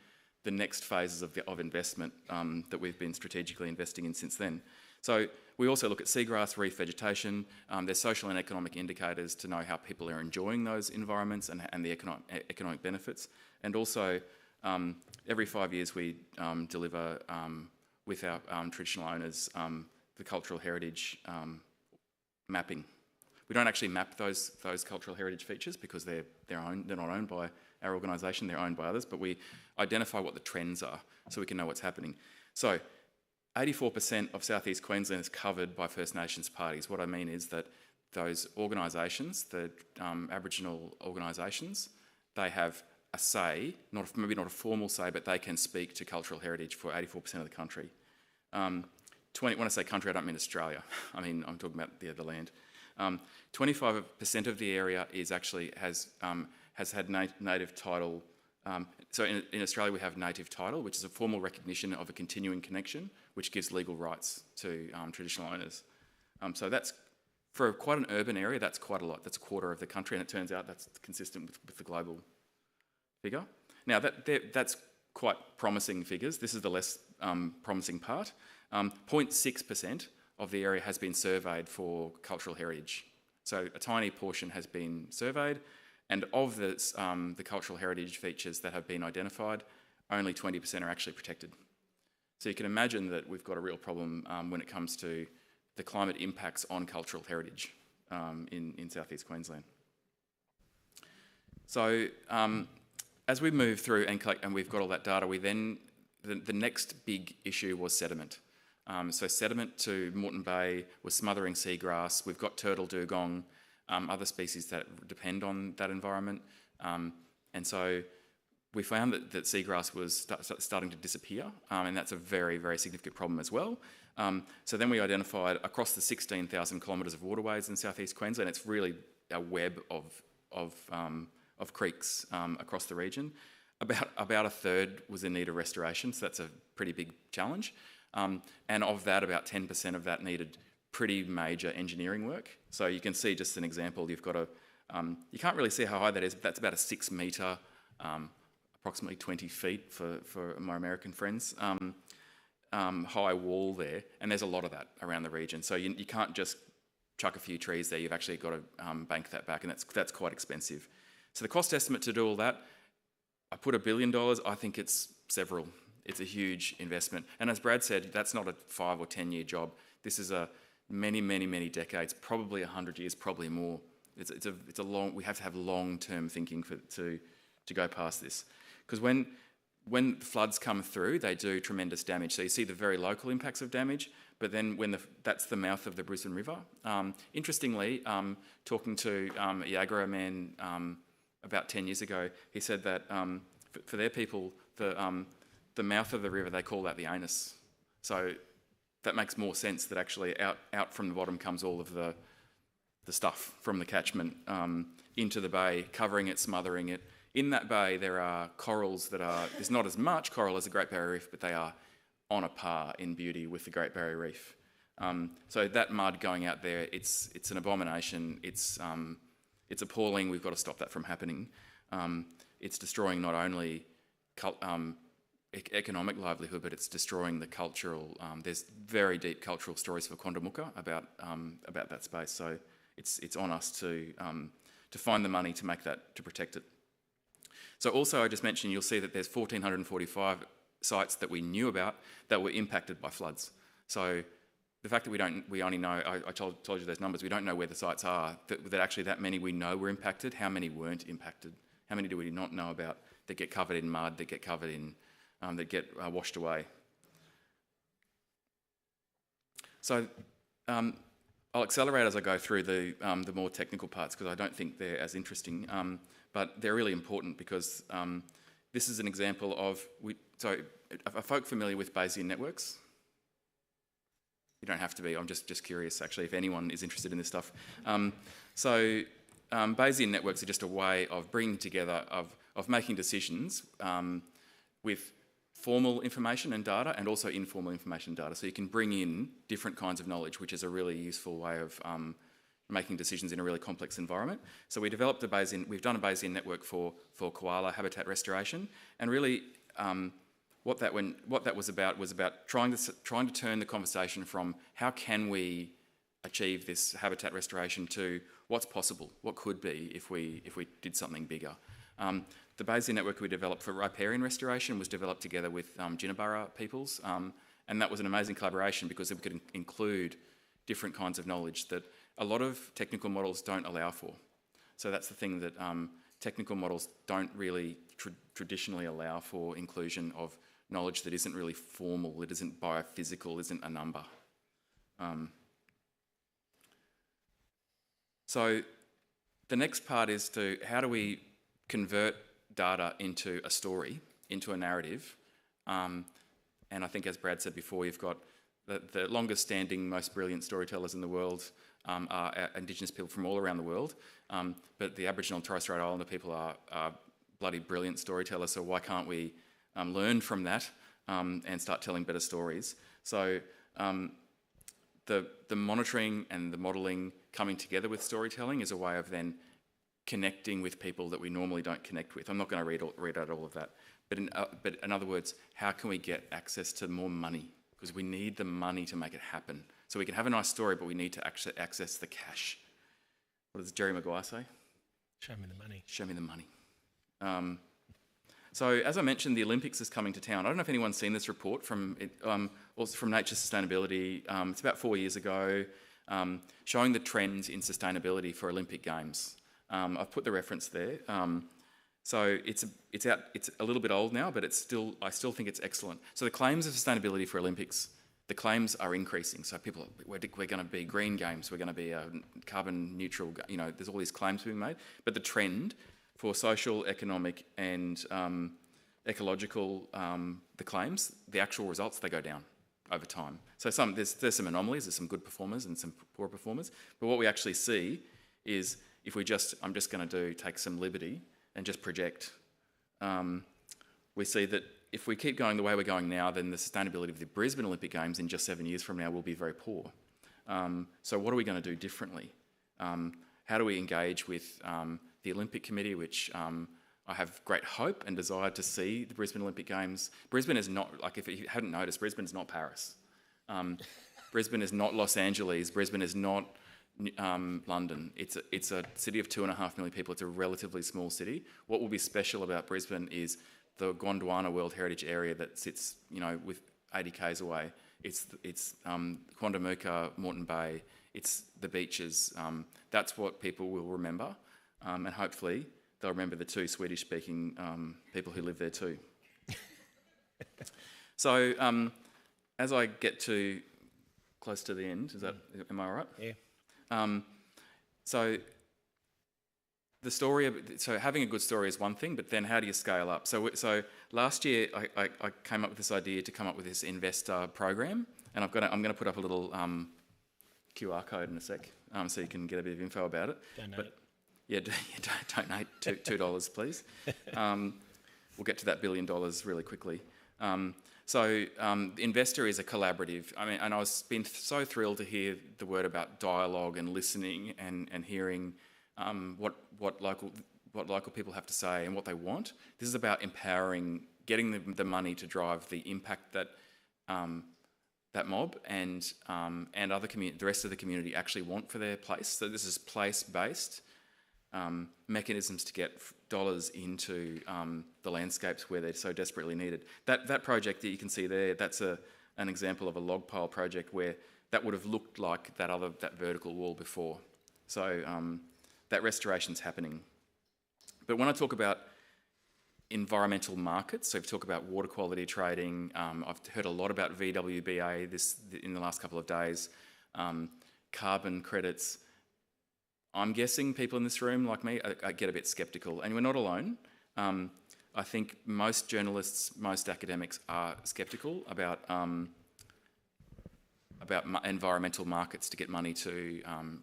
the next phases of investment that we've been strategically investing in since then. So we also look at seagrass, reef vegetation. There's social and economic indicators to know how people are enjoying those environments and the economic benefits. And also, every 5 years we deliver with our traditional owners the cultural heritage mapping. We don't actually map those cultural heritage features because they're not owned by our organisation, they're owned by others, but we identify what the trends are so we can know what's happening. So 84% of southeast Queensland is covered by First Nations parties. What I mean is that those organisations, the Aboriginal organisations, they have a say, maybe not a formal say, but they can speak to cultural heritage for 84% of the country. When I say country, I don't mean Australia. I mean, I'm talking about the land. 25% of the area is actually has had native title. So in Australia we have native title, which is a formal recognition of a continuing connection, which gives legal rights to traditional owners. So that's, for quite an urban area, that's quite a lot. That's a quarter of the country, and it turns out that's consistent with the global figure. Now that's quite promising figures. This is the less promising part. 0.6% of the area has been surveyed for cultural heritage. So a tiny portion has been surveyed, and of this, the cultural heritage features that have been identified, only 20% are actually protected. So you can imagine that we've got a real problem when it comes to the climate impacts on cultural heritage in southeast Queensland. So as we move through and collect, and we've got all that data, we then, the next big issue was sediment. So sediment to Moreton Bay was smothering seagrass. We've got turtle dugong, other species that depend on that environment. And so we found that seagrass was starting to disappear, and that's a very, very significant problem as well. So then we identified across the 16,000 kilometres of waterways in southeast Queensland, it's really a web of creeks across the region. About a third was in need of restoration, so that's a pretty big challenge. And of that, about 10% of that needed pretty major engineering work. So you can see just an example, you've got you can't really see how high that is, but that's about a 6 metre, approximately 20 feet for my American friends, high wall there. And there's a lot of that around the region. So you can't just chuck a few trees there, you've actually got to bank that back, and that's quite expensive. So the cost estimate to do all that, I put $1 billion, I think it's several. It's a huge investment. And as Brad said, that's not a 5 or 10 year job. This is a many, many, many decades, probably 100 years, probably more. It's a long, we have to have long-term thinking to go past this. Because when floods come through, they do tremendous damage. So you see the very local impacts of damage, but then that's the mouth of the Brisbane River. Interestingly, talking to a Yagara man about 10 years ago, he said that for their people, the mouth of the river, they call that the anus. So that makes more sense that actually out from the bottom comes all of the stuff from the catchment into the bay, covering it, smothering it. In that bay, there are corals there's not as much coral as the Great Barrier Reef, but they are on a par in beauty with the Great Barrier Reef. So that mud going out there, it's an abomination. It's appalling. We've got to stop that from happening. It's destroying not only economic livelihood, but it's destroying the cultural. There's very deep cultural stories for Kondamuka about that space. So it's on us to find the money to protect it. So also, I just mentioned, you'll see that there's 1,445 sites that we knew about that were impacted by floods. So the fact that we only know, I told you those numbers, we don't know where the sites are, that actually that many we know were impacted, how many weren't impacted? How many do we not know about that get covered in mud, that get covered in, that get washed away? So I'll accelerate as I go through the more technical parts because I don't think they're as interesting, but they're really important because this is an example of, are folk familiar with Bayesian networks? You don't have to be, I'm just curious actually if anyone is interested in this stuff. Bayesian networks are just a way of bringing together, of making decisions with formal information and data and also informal information and data. So you can bring in different kinds of knowledge, which is a really useful way of making decisions in a really complex environment. So we've done a Bayesian network for koala habitat restoration, and really what that was about trying to turn the conversation from how can we achieve this habitat restoration to what's possible, what could be if we did something bigger. The Bayesian network we developed for riparian restoration was developed together with Jinnaburra peoples, and that was an amazing collaboration because we could include different kinds of knowledge that a lot of technical models don't allow for. So that's the thing that technical models don't really traditionally allow for inclusion of knowledge that isn't really formal, it isn't biophysical, isn't a number. So the next part is how do we convert data into a story, into a narrative? And I think, as Brad said before, you've got the longest standing, most brilliant storytellers in the world are Indigenous people from all around the world. But the Aboriginal and Torres Strait Islander people are bloody brilliant storytellers, so why can't we learn from that and start telling better stories? So the monitoring and the modelling coming together with storytelling is a way of then connecting with people that we normally don't connect with. I'm not going to read out all of that. But in other words, how can we get access to more money? Because we need the money to make it happen. So we can have a nice story, but we need to access the cash. What does Jerry Maguire say? Show me the money. Show me the money. So as I mentioned, the Olympics is coming to town. I don't know if anyone's seen this report from Nature Sustainability. It's about 4 years ago, showing the trends in sustainability for Olympic Games. I've put the reference there. So it's a little bit old now, but I still think it's excellent. So the claims of sustainability for Olympics, the claims are increasing. So we're going to be green games, we're going to be a carbon neutral, there's all these claims being made. But the trend for social, economic and ecological, the claims, the actual results, they go down over time. So there's some anomalies, there's some good performers and some poor performers. But what we actually see is if I'm just going to take some liberty and just project, we see that if we keep going the way we're going now, then the sustainability of the Brisbane Olympic Games in just 7 years from now will be very poor. So what are we going to do differently? How do we engage with the Olympic Committee, which I have great hope and desire to see the Brisbane Olympic Games. Brisbane is not, like if you hadn't noticed, Brisbane is not Paris. Brisbane is not Los Angeles. Brisbane is not London. It's a city of 2.5 million people. It's a relatively small city. What will be special about Brisbane is the Gondwana World Heritage Area that sits, with 80 k's away. It's Quandamooka, Moreton Bay. It's the beaches. That's what people will remember, and hopefully they'll remember the two Swedish-speaking people who live there too. So, as I get to close to the end, am I all right? Yeah. So having a good story is one thing, but then how do you scale up? So last year I came up with this idea to come up with this investor program, and I'm going to put up a little QR code in a sec, so you can get a bit of info about it. Donate. Yeah, donate $2, please. We'll get to that $1 billion really quickly. Investor is a collaborative. And been so thrilled to hear the word about dialogue and listening and hearing what local people have to say and what they want. This is about empowering, getting the money to drive the impact that that mob and the rest of the community actually want for their place. So this is place-based mechanisms to get dollars into the landscapes where they're so desperately needed. That project that you can see there, that's an example of a log pile project where that would have looked like that vertical wall before. So that restoration's happening. But when I talk about environmental markets, so if you talk about water quality trading, I've heard a lot about VWBA in the last couple of days, carbon credits. I'm guessing people in this room, like me, get a bit sceptical, and we're not alone. I think most journalists, most academics are sceptical about environmental markets to get money to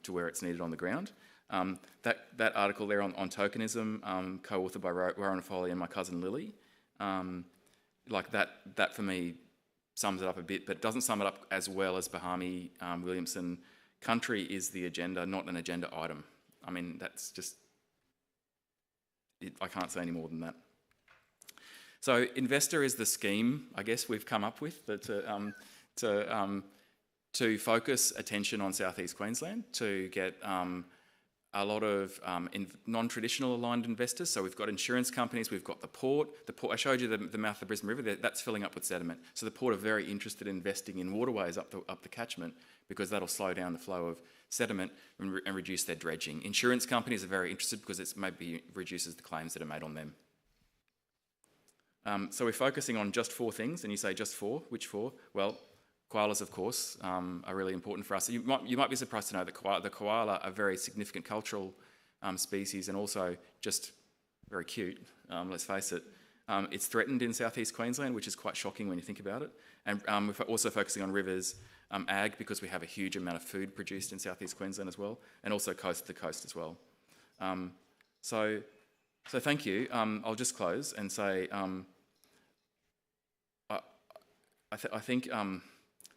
where it's needed on the ground. That article there on tokenism, co-authored by Warren Foley and my cousin Lily, like that for me sums it up a bit, but doesn't sum it up as well as Bahami Williamson. Country is the agenda, not an agenda item. I mean, that's just, I can't say any more than that. So investor is the scheme, I guess, we've come up with to focus attention on Southeast Queensland, to get a lot of non-traditional aligned investors. So we've got insurance companies, we've got the port. I showed you the mouth of the Brisbane River, that's filling up with sediment. So the port are very interested in investing in waterways up the catchment, because that'll slow down the flow of sediment and reduce their dredging. Insurance companies are very interested because it maybe reduces the claims that are made on them. So we're focusing on just 4 things, and you say just 4, which 4? Well, koalas, of course, are really important for us. You might be surprised to know that the koala are a very significant cultural species, and also just very cute, let's face it. It's threatened in southeast Queensland, which is quite shocking when you think about it. And we're also focusing on rivers, ag, because we have a huge amount of food produced in southeast Queensland as well, and also coast to coast as well. So thank you. I'll just close and say I think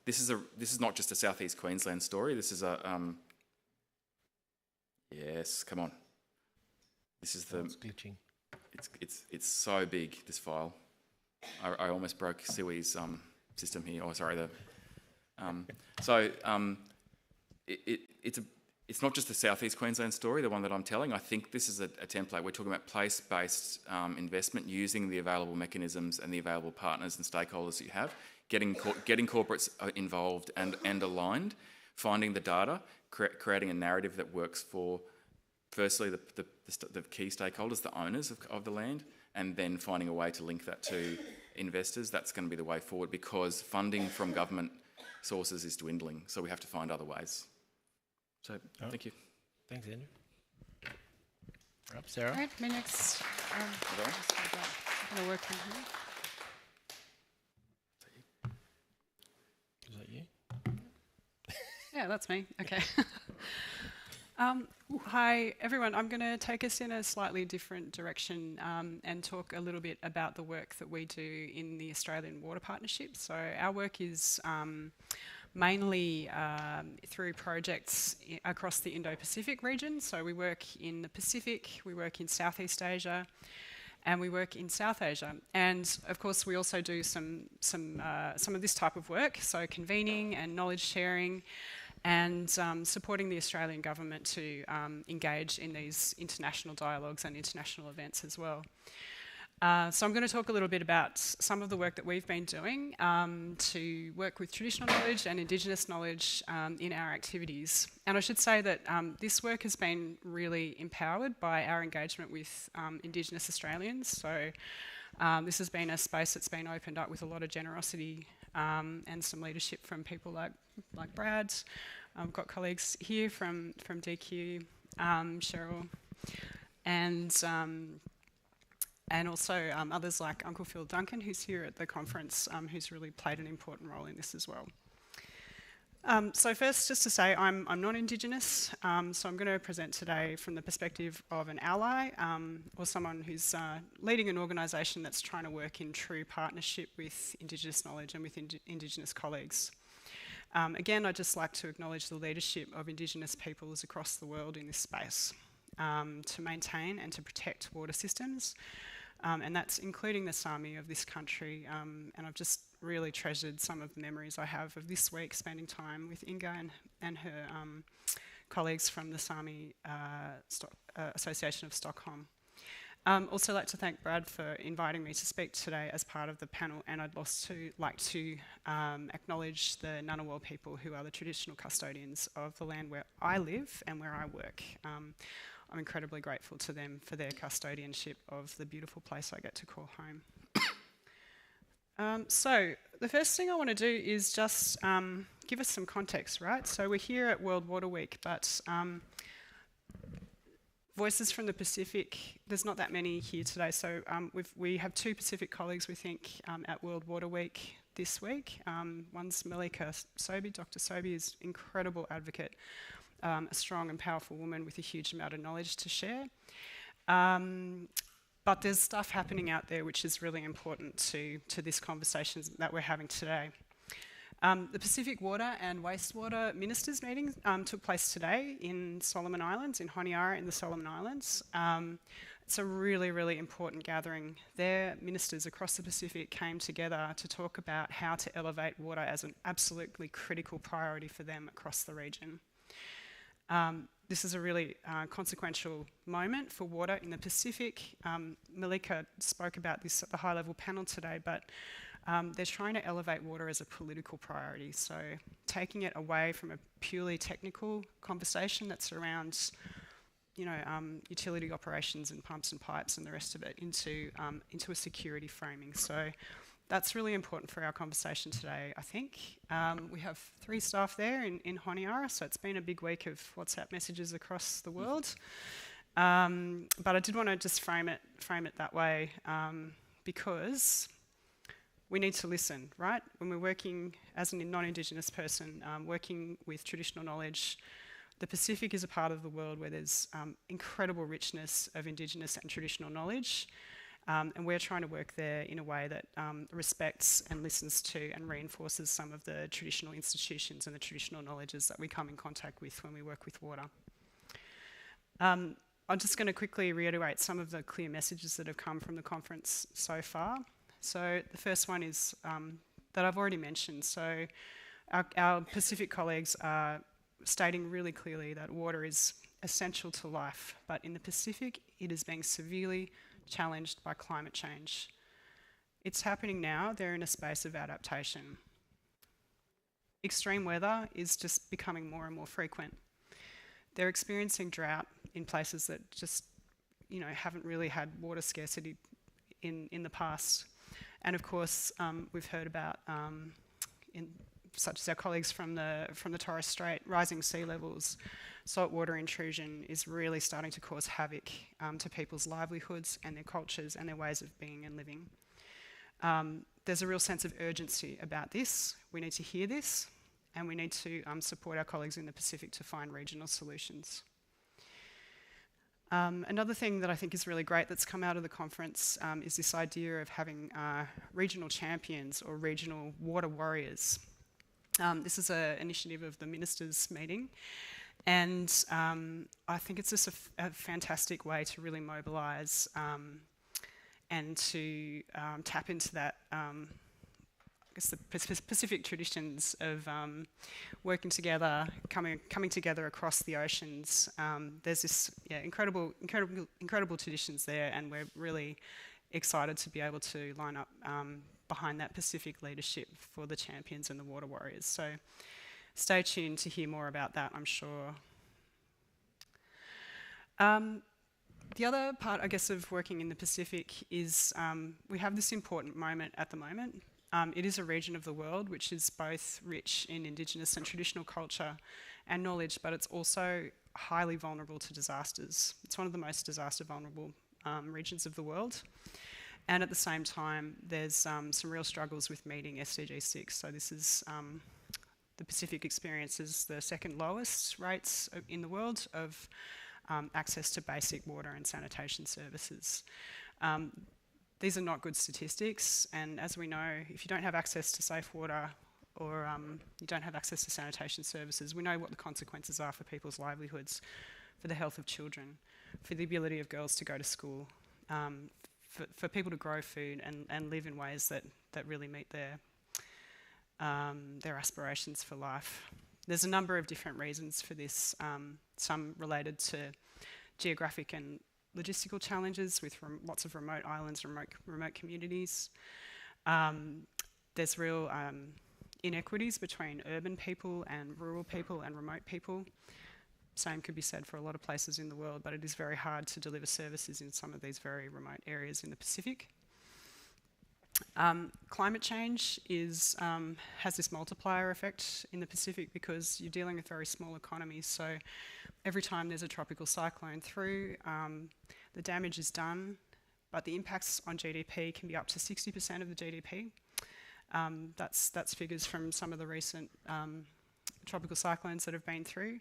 this is not just a southeast Queensland story. This is a yes. Come on. This is It's glitching. It's so big, this file. I almost broke Siwi's system here. Oh, sorry. It's not just the Southeast Queensland story, the one that I'm telling. I think this is a template. We're talking about place-based investment, using the available mechanisms and the available partners and stakeholders that you have, getting corporates involved and aligned, finding the data, creating a narrative that works for firstly the key stakeholders, the owners of the land, and then finding a way to link that to investors. That's going to be the way forward, because funding from government sources is dwindling, so we have to find other ways. So, thank you. Thanks, Andrew. Right, Sarah. All right, me next. I'm going to work from here. Is that you? Yeah, that's me. Okay. Hi, everyone. I'm going to take us in a slightly different direction and talk a little bit about the work that we do in the Australian Water Partnership. So our work is mainly through projects across the Indo-Pacific region. So we work in the Pacific, we work in Southeast Asia, and we work in South Asia. And of course, we also do some of this type of work, so convening and knowledge sharing, and supporting the Australian government to engage in these international dialogues and international events as well. So I'm going to talk a little bit about some of the work that we've been doing to work with traditional knowledge and Indigenous knowledge in our activities. And I should say that this work has been really empowered by our engagement with Indigenous Australians. So this has been a space that's been opened up with a lot of generosity and some leadership from people like Brad. I've got colleagues here from DQ, Cheryl, and also others like Uncle Phil Duncan, who's here at the conference, who's really played an important role in this as well. So first, just to say, I'm not Indigenous, so I'm going to present today from the perspective of an ally or someone who's leading an organisation that's trying to work in true partnership with Indigenous knowledge and with Indigenous colleagues. Again, I'd just like to acknowledge the leadership of Indigenous peoples across the world in this space to maintain and to protect water systems. And that's including the Sami of this country. And I've just really treasured some of the memories I have of this week spending time with Inga and her colleagues from the Sami Association of Stockholm. Also like to thank Brad for inviting me to speak today as part of the panel, and I'd also like to acknowledge the Ngunnawal people, who are the traditional custodians of the land where I live and where I work. I'm incredibly grateful to them for their custodianship of the beautiful place I get to call home. So the first thing I want to do is just give us some context, right? So we're here at World Water Week, but Voices from the Pacific, there's not that many here today. So we have two Pacific colleagues, we think, at World Water Week this week. One's Malika Sobey. Dr. Sobey is an incredible advocate, a strong and powerful woman with a huge amount of knowledge to share. But there's stuff happening out there which is really important to this conversation that we're having today. The Pacific Water and Wastewater Ministers meeting took place today in Solomon Islands, in Honiara in the Solomon Islands. It's a really, really important gathering. Their ministers across the Pacific came together to talk about how to elevate water as an absolutely critical priority for them across the region. This is a really consequential moment for water in the Pacific. Malika spoke about this at the high-level panel today, but they're trying to elevate water as a political priority. So taking it away from a purely technical conversation that's around, utility operations and pumps and pipes and the rest of it into a security framing. So that's really important for our conversation today, I think. We have 3 staff there in Honiara, so it's been a big week of WhatsApp messages across the world. But I did want to just frame it that way because we need to listen, right? When we're working as a non-Indigenous person, working with traditional knowledge, the Pacific is a part of the world where there's incredible richness of Indigenous and traditional knowledge. And we're trying to work there in a way that respects and listens to and reinforces some of the traditional institutions and the traditional knowledges that we come in contact with when we work with water. I'm just going to quickly reiterate some of the clear messages that have come from the conference so far. So the first one is that I've already mentioned. So our Pacific colleagues are stating really clearly that water is essential to life, but in the Pacific it is being severely challenged by climate change. It's happening now. They're in a space of adaptation. Extreme weather is just becoming more and more frequent. They're experiencing drought in places that just, haven't really had water scarcity in the past. And of course, we've heard about, such as our colleagues from the Torres Strait, rising sea levels, saltwater intrusion is really starting to cause havoc to people's livelihoods and their cultures and their ways of being and living. There's a real sense of urgency about this. We need to hear this, and we need to support our colleagues in the Pacific to find regional solutions. Another thing that I think is really great that's come out of the conference is this idea of having regional champions or regional water warriors. This is an initiative of the ministers' meeting, and I think it's just a fantastic way to really mobilise and to tap into that, the Pacific traditions of working together, coming together across the oceans. There's this incredible traditions there, and we're really excited to be able to line up behind that Pacific leadership for the champions and the water warriors. So stay tuned to hear more about that, I'm sure. The other part, I guess, of working in the Pacific is we have this important moment at the moment. It is a region of the world which is both rich in Indigenous and traditional culture and knowledge, but it's also highly vulnerable to disasters. It's one of the most disaster vulnerable regions of the world. And at the same time, there's some real struggles with meeting SDG 6. So this is, the Pacific experiences the second lowest rates in the world of access to basic water and sanitation services. These are not good statistics, and as we know, if you don't have access to safe water or you don't have access to sanitation services, we know what the consequences are for people's livelihoods, for the health of children, for the ability of girls to go to school, for people to grow food and live in ways that really meet their aspirations for life. There's a number of different reasons for this, some related to geographic and logistical challenges with lots of remote islands, remote communities. There's real inequities between urban people and rural people and remote people. Same could be said for a lot of places in the world, but it is very hard to deliver services in some of these very remote areas in the Pacific. Climate change has this multiplier effect in the Pacific because you're dealing with very small economies. So every time there's a tropical cyclone through, the damage is done, but the impacts on GDP can be up to 60% of the GDP. That's figures from some of the recent tropical cyclones that have been through.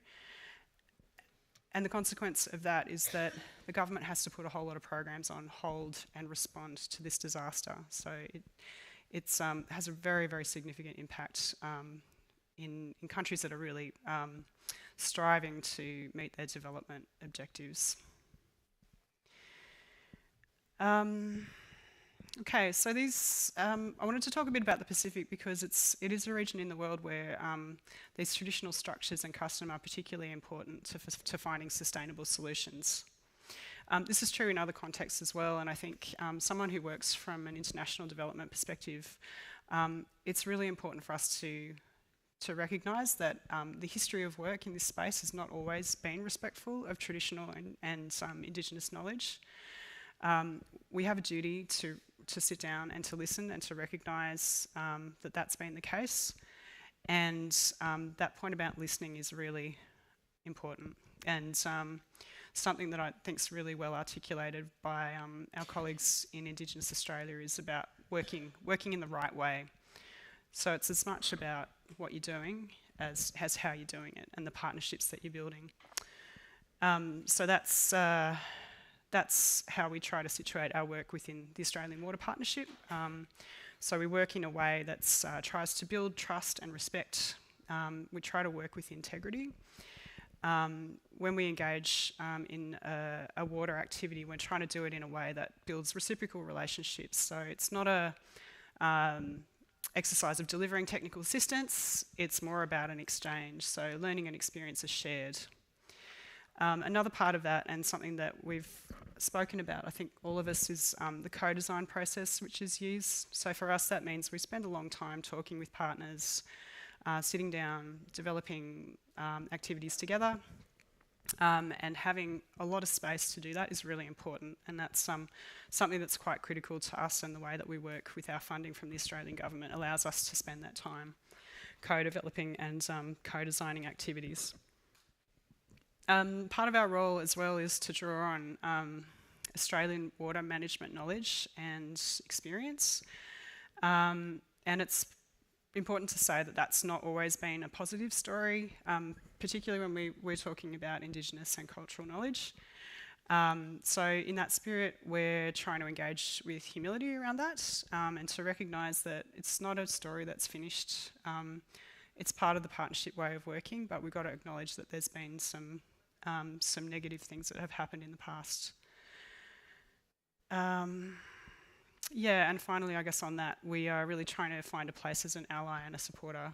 And the consequence of that is that the government has to put a whole lot of programs on hold and respond to this disaster. So it has a very, very significant impact in countries that are really striving to meet their development objectives. Okay, so these, I wanted to talk a bit about the Pacific because it is a region in the world where these traditional structures and custom are particularly important to finding sustainable solutions. This is true in other contexts as well, and I think someone who works from an international development perspective, it's really important for us to recognise that the history of work in this space has not always been respectful of traditional and Indigenous knowledge. We have a duty to sit down and to listen and to recognise that that's been the case, and that point about listening is really important and something that I think is really well articulated by our colleagues in Indigenous Australia is about working in the right way. So it's as much about what you're doing as how you're doing it and the partnerships that you're building. So that's how we try to situate our work within the Australian Water Partnership. So we work in a way that tries to build trust and respect. We try to work with integrity. When we engage in a water activity, we're trying to do it in a way that builds reciprocal relationships. So it's not a exercise of delivering technical assistance, it's more about an exchange. So learning and experience are shared. Another part of that, and something that we've spoken about, I think all of us, is the co-design process which is used. So for us that means we spend a long time talking with partners, sitting down, developing activities together, And having a lot of space to do that is really important, and that's something that's quite critical to us, and the way that we work with our funding from the Australian government allows us to spend that time co-developing and co-designing activities. Part of our role as well is to draw on Australian water management knowledge and experience, and it's important to say that that's not always been a positive story, particularly when we're talking about Indigenous and cultural knowledge. So in that spirit, we're trying to engage with humility around that, and to recognise that it's not a story that's finished. It's part of the partnership way of working, but we've got to acknowledge that there's been some negative things that have happened in the past. Yeah, and finally, I guess on that, we are really trying to find a place as an ally and a supporter,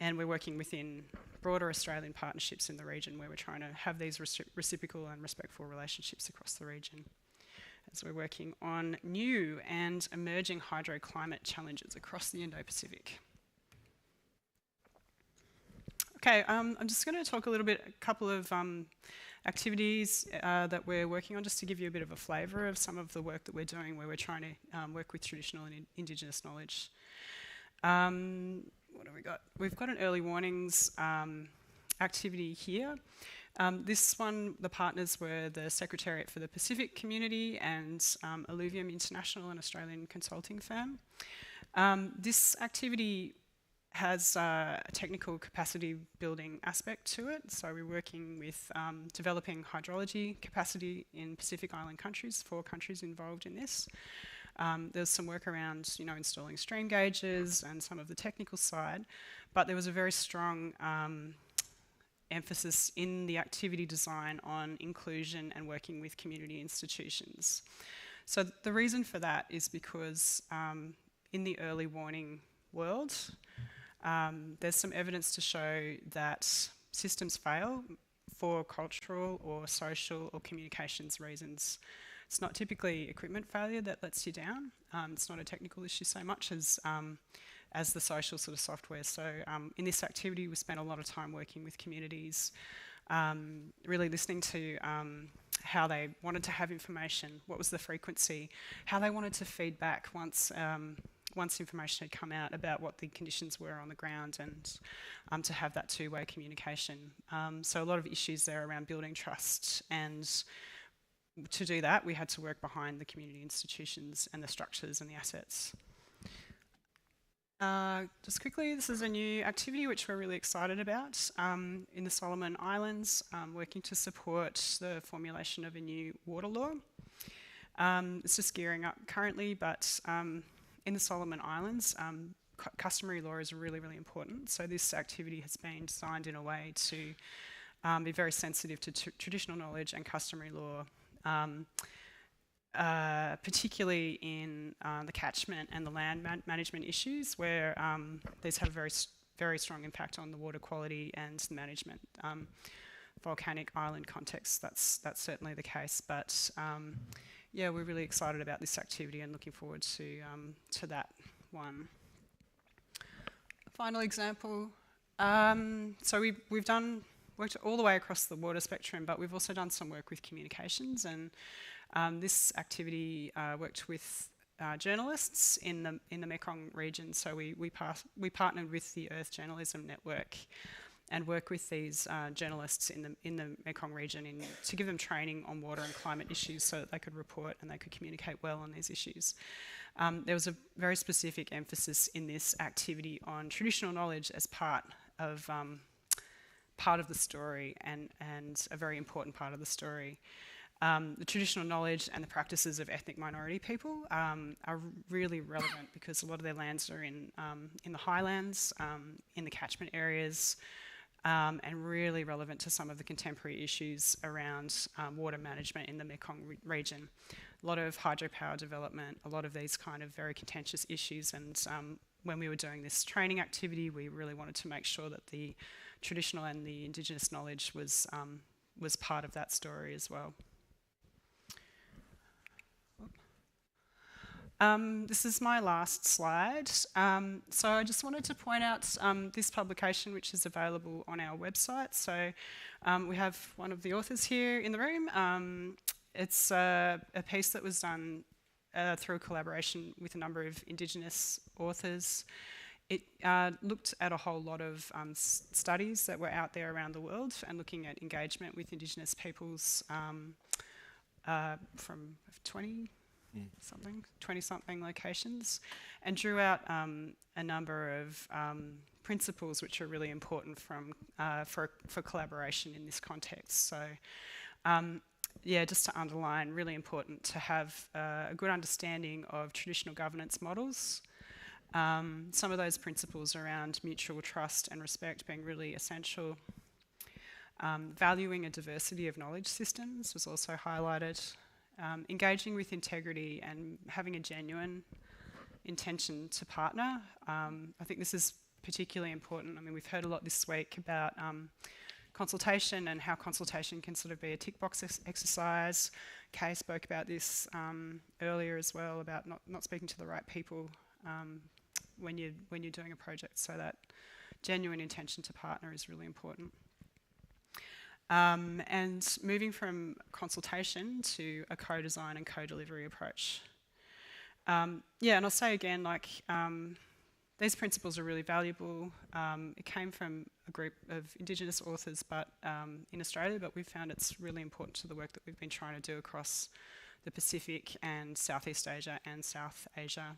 and we're working within broader Australian partnerships in the region, where we're trying to have these reciprocal and respectful relationships across the region, as we're working on new and emerging hydroclimate challenges across the Indo-Pacific. Okay, I'm just going to talk a couple of activities that we're working on, just to give you a bit of a flavour of some of the work that we're doing, where we're trying to work with traditional and Indigenous knowledge. What have we got? We've got an early warnings activity here. This one, the partners were the Secretariat for the Pacific Community and Alluvium International, an Australian consulting firm. This activity has a technical capacity building aspect to it. So we're working with developing hydrology capacity in Pacific Island countries, 4 countries involved in this. There's some work around, installing stream gauges and some of the technical side, but there was a very strong emphasis in the activity design on inclusion and working with community institutions. So the reason for that is because in the early warning world, there's some evidence to show that systems fail for cultural or social or communications reasons. It's not typically equipment failure that lets you down. It's not a technical issue so much as the social sort of software. So in this activity, we spent a lot of time working with communities, really listening to how they wanted to have information, what was the frequency, how they wanted to feed back once information had come out about what the conditions were on the ground, and to have that two-way communication. So a lot of issues there around building trust, and to do that we had to work behind the community institutions and the structures and the assets. Just quickly, this is a new activity which we're really excited about in the Solomon Islands, working to support the formulation of a new water law. It's just gearing up currently, but in the Solomon Islands, customary law is really, really important. So this activity has been designed in a way to be very sensitive to traditional knowledge and customary law, particularly in the catchment and the land management issues, where these have a very strong impact on the water quality and the management. Volcanic island context, that's certainly the case, but yeah, we're really excited about this activity and looking forward to that one. Final example. So we've worked all the way across the water spectrum, but we've also done some work with communications, and this activity worked with journalists in the Mekong region. So we partnered with the Earth Journalism Network and work with these journalists in the Mekong region to give them training on water and climate issues, so that they could report and they could communicate well on these issues. There was a very specific emphasis in this activity on traditional knowledge as part of the story, and a very important part of the story. The traditional knowledge and the practices of ethnic minority people are really relevant, because a lot of their lands are in the highlands, in the catchment areas, and really relevant to some of the contemporary issues around water management in the Mekong region. A lot of hydropower development, a lot of these kind of very contentious issues, and when we were doing this training activity, we really wanted to make sure that the traditional and the Indigenous knowledge was part of that story as well. This is my last slide. So I just wanted to point out this publication, which is available on our website. So we have one of the authors here in the room. It's a piece that was done through a collaboration with a number of Indigenous authors. It looked at a whole lot of studies that were out there around the world and looking at engagement with Indigenous peoples from 20-something locations, and drew out a number of principles which are really important for collaboration in this context. So yeah, just to underline, really important to have a good understanding of traditional governance models. Some of those principles around mutual trust and respect being really essential. Valuing a diversity of knowledge systems was also highlighted. Engaging with integrity and having a genuine intention to partner. I think this is particularly important. I mean, we've heard a lot this week about consultation and how consultation can sort of be a tick box exercise. Kay spoke about this earlier as well, about not speaking to the right people when you're doing a project, so that genuine intention to partner is really important. And moving from consultation to a co-design and co-delivery approach. Yeah, and I'll say again, like, these principles are really valuable. It came from a group of Indigenous authors in Australia, but we've found it's really important to the work that we've been trying to do across the Pacific and Southeast Asia and South Asia.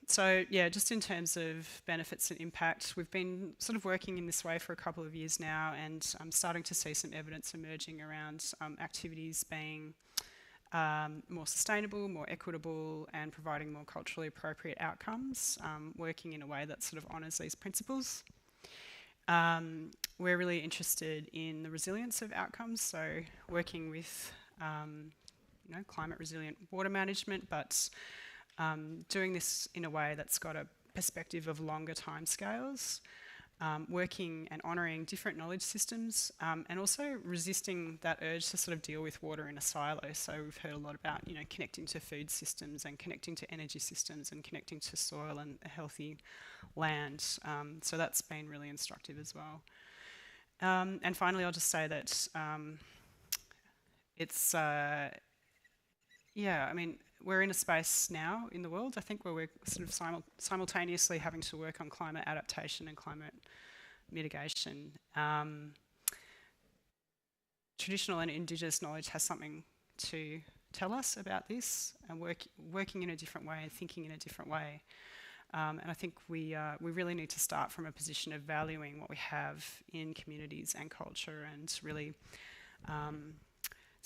So yeah, just in terms of benefits and impact, we've been sort of working in this way for a couple of years now, and I'm starting to see some evidence emerging around activities being more sustainable, more equitable, and providing more culturally appropriate outcomes, working in a way that sort of honours these principles. We're really interested in the resilience of outcomes, so working with climate resilient water management, but doing this in a way that's got a perspective of longer timescales, working and honouring different knowledge systems, and also resisting that urge to sort of deal with water in a silo. So we've heard a lot about, connecting to food systems and connecting to energy systems and connecting to soil and a healthy land. So that's been really instructive as well. And finally, I'll just say that it's, we're in a space now in the world, I think, where we're sort of simultaneously having to work on climate adaptation and climate mitigation. Traditional and Indigenous knowledge has something to tell us about this, and working in a different way and thinking in a different way. And I think we really need to start from a position of valuing what we have in communities and culture, and really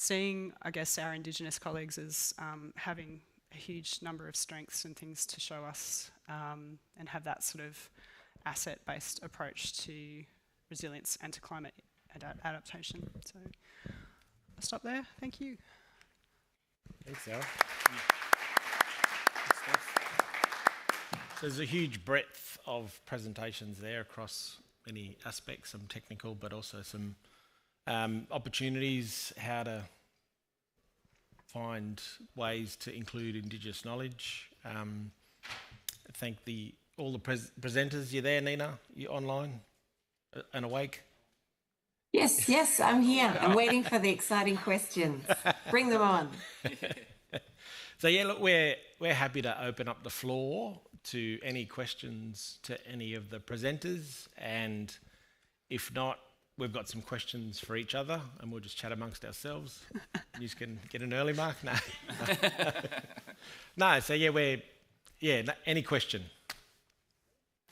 seeing, I guess, our Indigenous colleagues as having a huge number of strengths and things to show us, and have that sort of asset-based approach to resilience and to climate adaptation. So I'll stop there. Thank you. Thanks, Sarah. So there's a huge breadth of presentations there across many aspects, some technical, but also some opportunities, how to find ways to include Indigenous knowledge. I thank all the presenters. You there, Nina? You online and awake? Yes, I'm here. I'm waiting for the exciting questions. Bring them on. So yeah, look, we're happy to open up the floor to any questions to any of the presenters, and if not, we've got some questions for each other, and we'll just chat amongst ourselves. You can get an early mark. No. No. So any question.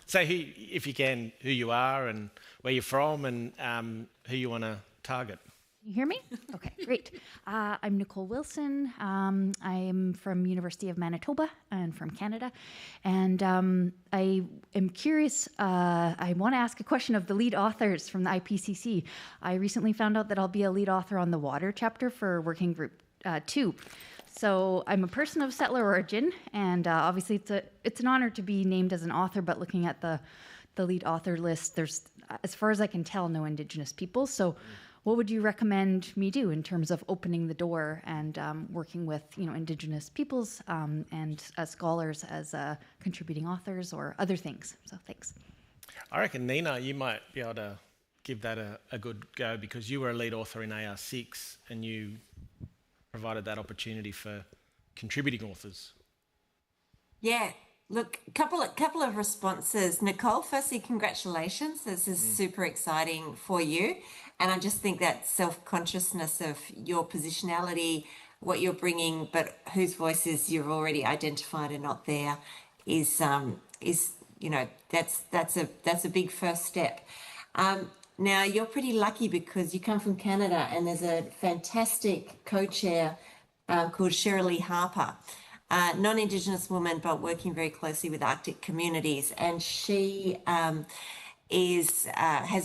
Say if you can, who you are and where you're from, and who you want to target. You hear me? Okay, great. I'm Nicole Wilson. I'm from University of Manitoba and from Canada. And I am curious, I want to ask a question of the lead authors from the IPCC. I recently found out that I'll be a lead author on the water chapter for Working Group 2. So I'm a person of settler origin, and obviously it's an honor to be named as an author, but looking at the lead author list, there's, as far as I can tell, no Indigenous people. So what would you recommend me do in terms of opening the door and working with Indigenous peoples and scholars as contributing authors or other things? So thanks. I reckon, Nina, you might be able to give that a good go, because you were a lead author in AR6 and you provided that opportunity for contributing authors. Yeah, look, couple of responses. Nicole, firstly, congratulations. This is super exciting for you. And I just think that self-consciousness of your positionality, what you're bringing, but whose voices you've already identified are not there, is that's a big first step. Now, you're pretty lucky because you come from Canada and there's a fantastic co-chair called Shirley Harper, non-Indigenous woman, but working very closely with Arctic communities. And she has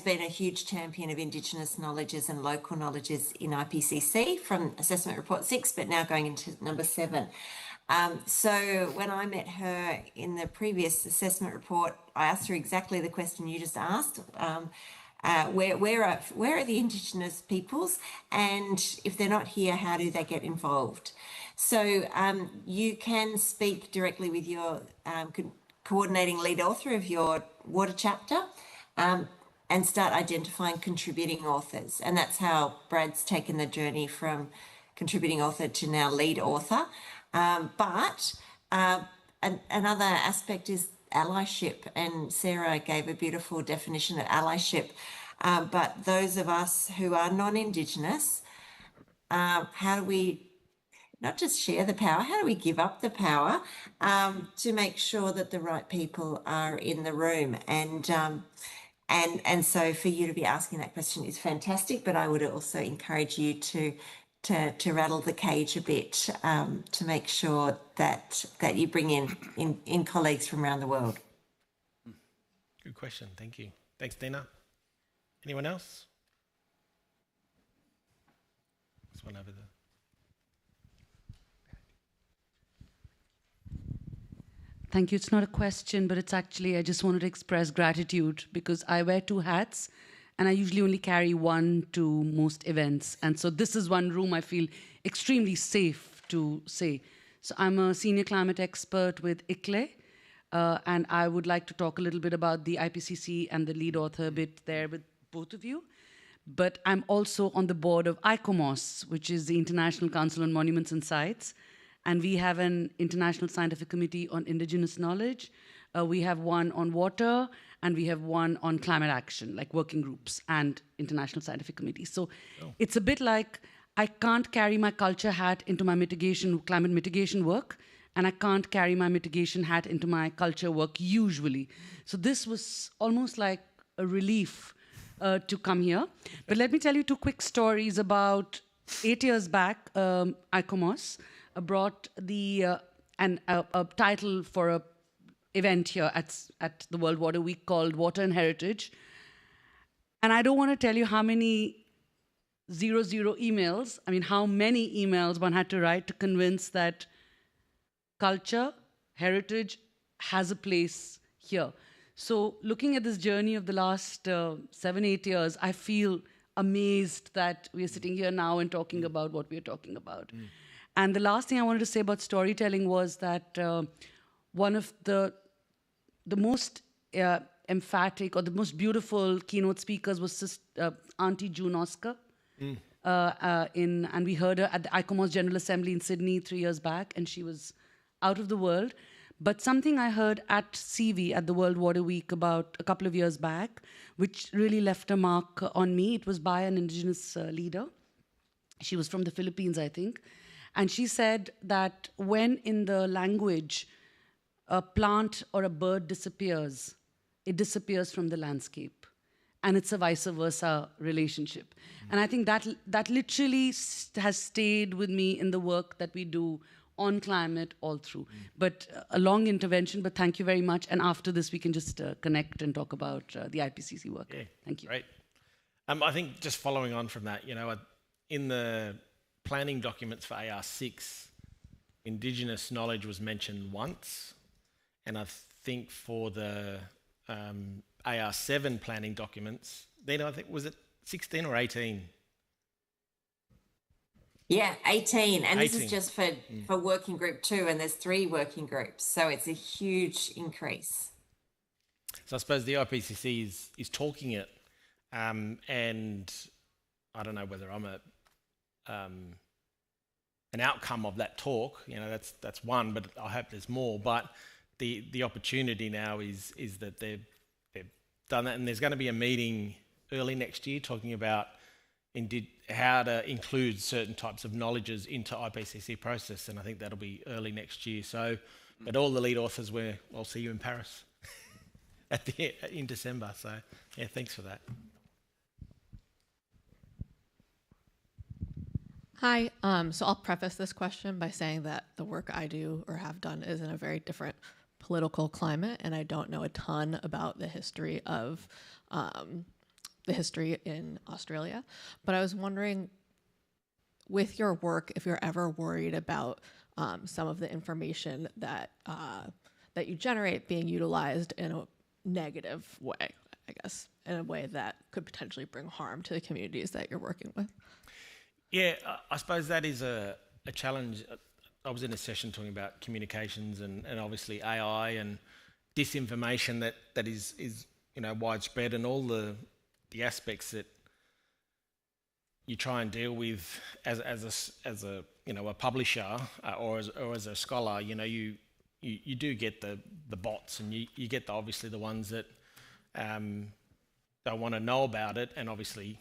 been a huge champion of Indigenous knowledges and local knowledges in IPCC from Assessment Report 6, but now going into number 7. So when I met her in the previous assessment report, I asked her exactly the question you just asked. Where are the Indigenous peoples, and if they're not here, how do they get involved? So you can speak directly with your coordinating lead author of your water chapter and start identifying contributing authors. And that's how Brad's taken the journey from contributing author to now lead author. But another aspect is allyship, and Sarah gave a beautiful definition of allyship. But those of us who are non-Indigenous, how do we not just share the power, how do we give up the power to make sure that the right people are in the room? And so for you to be asking that question is fantastic, but I would also encourage you to rattle the cage a bit to make sure that you bring in colleagues from around the world. Good question. Thank you. Thanks, Dina. Anyone else? This one over there. Thank you. It's not a question, but it's actually, I just wanted to express gratitude because I wear 2 hats and I usually only carry one to most events. And so this is one room I feel extremely safe to say. So I'm a senior climate expert with ICLE, and I would like to talk a little bit about the IPCC and the lead author bit there with both of you. But I'm also on the board of ICOMOS, which is the International Council on Monuments and Sites. And we have an international scientific committee on Indigenous knowledge. We have one on water, and we have one on climate action, like working groups and international scientific committees. So it's a bit like I can't carry my culture hat into my climate mitigation work, and I can't carry my mitigation hat into my culture work usually. So this was almost like a relief to come here. But let me tell you 2 quick stories about 8 years back, ICOMOS brought a title for a event here at the World Water Week called Water and Heritage. And I don't want to tell you how many 00 emails, how many emails one had to write to convince that culture, heritage has a place here. So looking at this journey of the last 7-8 years, I feel amazed that we are sitting here now and talking about what we are talking about. And the last thing I wanted to say about storytelling was that one of the most emphatic or the most beautiful keynote speakers was Auntie June Oscar. And we heard her at the ICOMOS General Assembly in Sydney 3 years back, and she was out of the world. But something I heard at CV, at the World Water Week about a couple of years back, which really left a mark on me, it was by an Indigenous leader. She was from the Philippines, I think. And she said that when in the language a plant or a bird disappears, it disappears from the landscape. And it's a vice versa relationship. And I think that literally has stayed with me in the work that we do on climate all through. But a long intervention, but thank you very much. And after this, we can just connect and talk about the IPCC work. Yeah, thank you. Great. I think just following on from that, in the planning documents for AR6, Indigenous knowledge was mentioned once. And I think for the AR7 planning documents, then I think, was it 16 or 18 Yeah, 18. And this is 18. just for working group 2, and there's 3 working groups. So it's a huge increase. So I suppose the IPCC is talking it, and I don't know whether I'm an outcome of that talk. You know, that's one, but I hope there's more. But the opportunity now is that they've done that, and there's going to be a meeting early next year talking about how to include certain types of knowledges into IPCC process, and I think that'll be early next year. So, but all the lead authors, I'll see you in Paris in December. So, yeah, thanks for that. Hi. So I'll preface this question by saying that the work I do or have done is in a very different political climate, and I don't know a ton about the history of in Australia. But I was wondering, with your work, if you're ever worried about some of the information that you generate being utilized in a negative way, I guess, in a way that could potentially bring harm to the communities that you're working with. Yeah, I suppose that is a challenge. I was in a session talking about communications and obviously AI and disinformation that is widespread, and all the aspects that you try and deal with as a publisher or as a scholar. You do get the bots, and you get obviously the ones that don't want to know about it, and obviously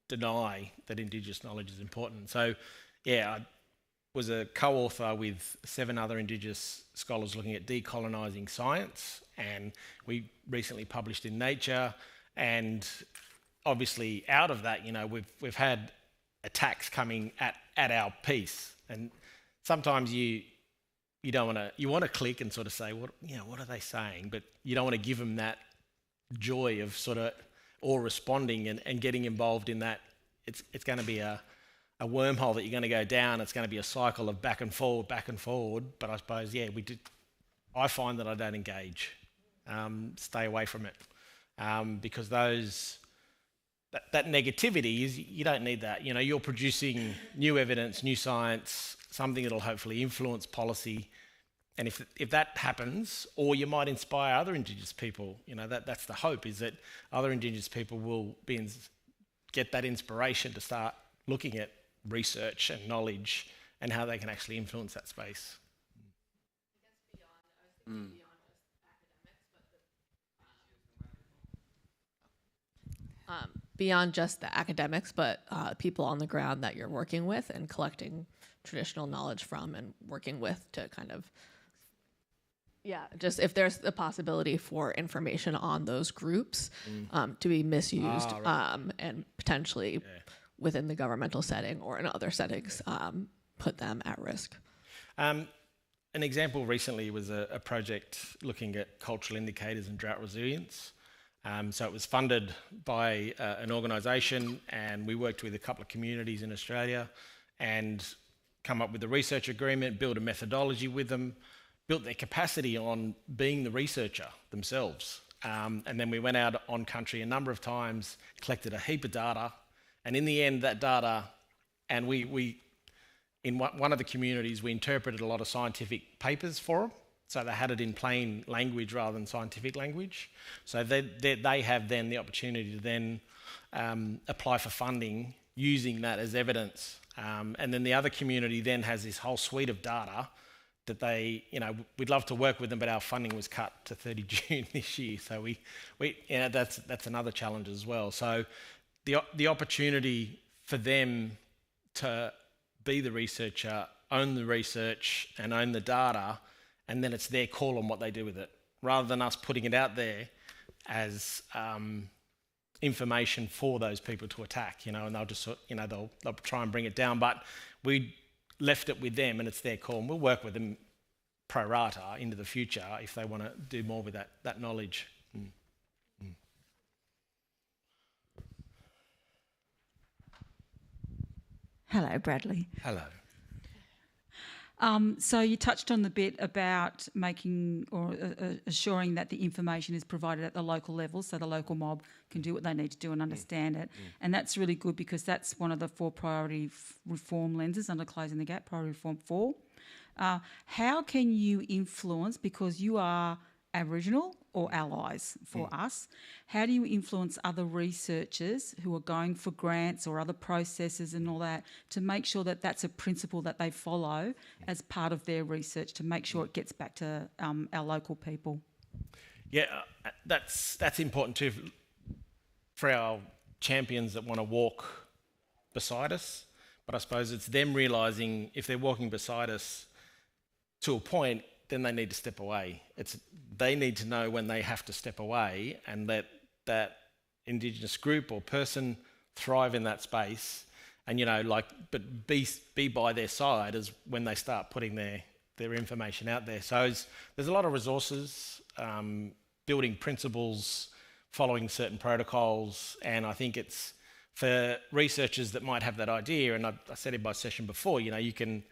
deny that Indigenous knowledge is important. So, yeah, I was a co-author with 7 other Indigenous scholars looking at decolonising science, and we recently published in Nature. And obviously, out of that, we've had attacks coming at our piece, and sometimes you don't want to. You want to click and sort of say, what are they saying? But you don't want to give them that joy of sort of or responding and getting involved in that. It's going to be a wormhole that you're going to go down. It's going to be a cycle of back and forward. But I suppose, yeah, I find that I don't engage, stay away from it, because that negativity is, you don't need that. You're producing new evidence, new science, something that'll hopefully influence policy. And if that happens, or you might inspire other Indigenous people, that's the hope, is that other Indigenous people will get that inspiration to start looking at research and knowledge and how they can actually influence that space. Beyond just the academics, but people on the ground that you're working with and collecting traditional knowledge from and working with to kind of, just if there's a possibility for information on those groups to be misused and potentially within the governmental setting or in other settings put them at risk. An example recently was a project looking at cultural indicators and drought resilience. So it was funded by an organisation, and we worked with a couple of communities in Australia and come up with a research agreement, build a methodology with them, built their capacity on being the researcher themselves. And then we went out on country a number of times, collected a heap of data, and in the end, that data, and we in one of the communities, we interpreted a lot of scientific papers for them. So they had it in plain language rather than scientific language. So they have then the opportunity to then apply for funding using that as evidence. And then the other community then has this whole suite of data that they, we'd love to work with them, but our funding was cut to 30 June this year. So that's another challenge as well. So the opportunity for them to be the researcher, own the research and own the data, and then it's their call on what they do with it, rather than us putting it out there as information for those people to attack, and they'll just, they'll try and bring it down. But we left it with them, and it's their call, and we'll work with them pro rata into the future if they want to do more with that knowledge. Hello, Bradley. Hello. So you touched on the bit about making or assuring that the information is provided at the local level so the local mob can do what they need to do and understand it. And that's really good because that's one of the 4 priority reform lenses under Closing the Gap, Priority Reform 4. How can you influence, because you are Aboriginal or allies for us, how do you influence other researchers who are going for grants or other processes and all that to make sure that that's a principle that they follow as part of their research to make sure it gets back to our local people? Yeah, that's important too for our champions that want to walk beside us. But I suppose it's them realising if they're walking beside us to a point, then they need to step away. They need to know when they have to step away and let that Indigenous group or person thrive in that space, and but be by their side as when they start putting their information out there. So there's a lot of resources, building principles, following certain protocols, and I think it's for researchers that might have that idea. And I said in my session before, you can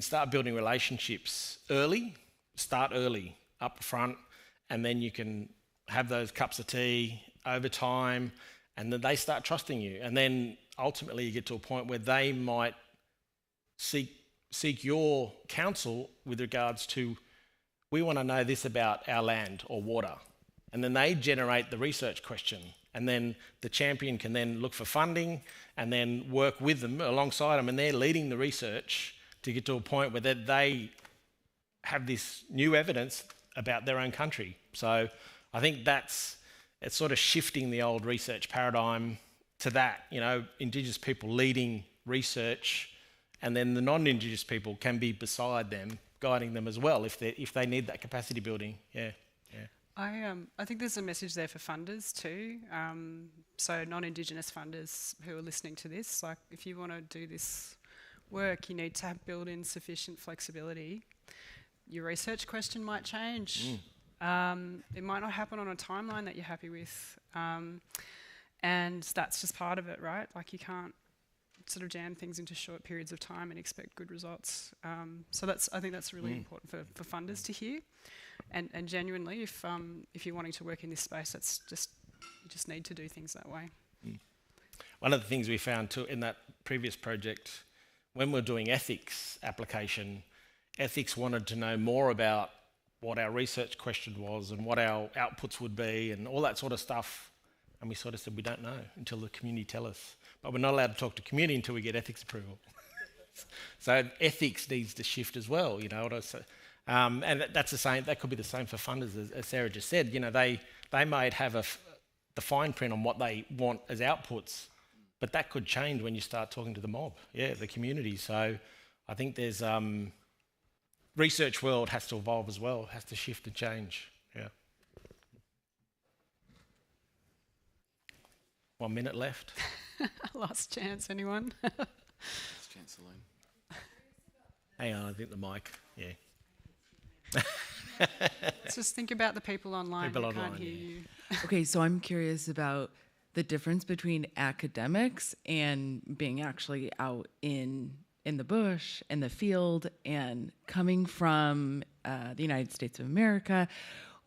start building relationships early, start early, up front, and then you can have those cups of tea over time, and then they start trusting you. And then ultimately you get to a point where they might seek your counsel with regards to, we want to know this about our land or water. And then they generate the research question. And then the champion can then look for funding and then work with them, alongside them, and they're leading the research to get to a point where they have this new evidence about their own country. So I think it's sort of shifting the old research paradigm to that, Indigenous people leading research, and then the non-Indigenous people can be beside them, guiding them as well if they need that capacity building. Yeah. I think there's a message there for funders too. So non-Indigenous funders who are listening to this, like if you want to do this work, you need to build in sufficient flexibility. Your research question might change. It might not happen on a timeline that you're happy with. And that's just part of it, right? Like you can't sort of jam things into short periods of time and expect good results. So I think that's really important for funders to hear. And genuinely, if you're wanting to work in this space, you just need to do things that way. One of the things we found too in that previous project, when we're doing ethics application, ethics wanted to know more about what our research question was and what our outputs would be and all that sort of stuff. And we sort of said, we don't know until the community tell us. But we're not allowed to talk to community until we get ethics approval. So ethics needs to shift as well, and that's the same. That could be the same for funders, as Sarah just said. They might have the fine print on what they want as outputs, but that could change when you start talking to the mob, the community. So I think there's research world has to evolve as well, has to shift and change. Yeah. 1 minute left. Last chance, anyone? Last chance, Elaine. Hang on, I think the mic. Yeah. Let's just think about the people online who can't hear you. Okay, so I'm curious about the difference between academics and being actually out in the bush, in the field, and coming from the United States of America.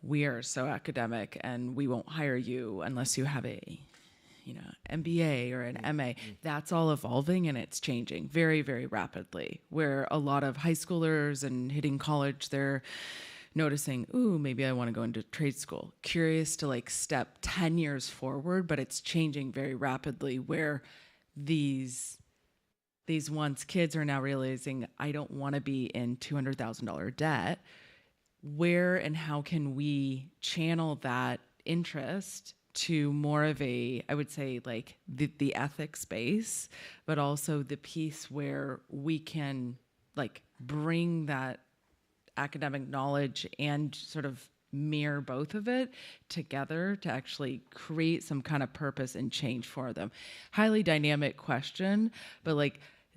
We are so academic, and we won't hire you unless you have a MBA or an MA. That's all evolving, and it's changing very, very rapidly, where a lot of high schoolers and hitting college, they're noticing, ooh, maybe I want to go into trade school. Curious to step 10 years forward, but it's changing very rapidly, where these once kids are now realizing, I don't want to be in $200,000 debt. Where and how can we channel that interest to more of I would say the ethics space, but also the piece where we can bring that academic knowledge and sort of mirror both of it together to actually create some kind of purpose and change for them. Highly dynamic question, but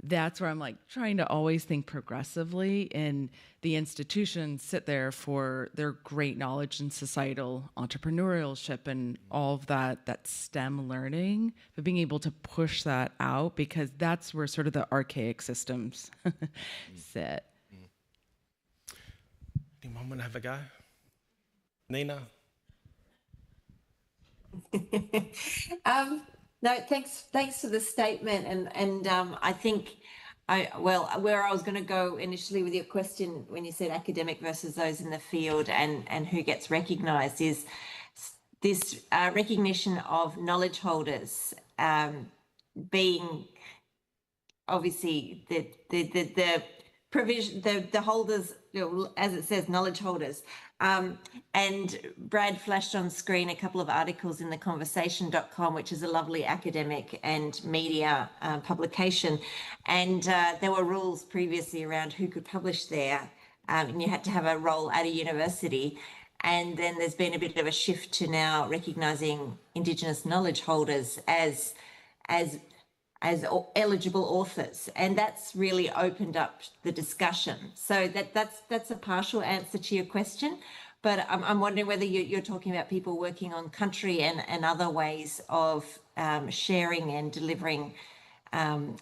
that's where I'm trying to always think progressively, and the institutions sit there for their great knowledge and societal entrepreneurship and all of that STEM learning, but being able to push that out, because that's where sort of the archaic systems sit. Anyone want to have a go? Nina? No, thanks for the statement, and I think where I was going to go initially with your question when you said academic versus those in the field and who gets recognised is this recognition of knowledge holders being obviously the provision, the holders, as it says, knowledge holders. And Brad flashed on screen a couple of articles in theconversation.com, which is a lovely academic and media publication. And there were rules previously around who could publish there, and you had to have a role at a university. And then there's been a bit of a shift to now recognising Indigenous knowledge holders as eligible authors, and that's really opened up the discussion. So that's a partial answer to your question, but I'm wondering whether you're talking about people working on country and other ways of sharing and delivering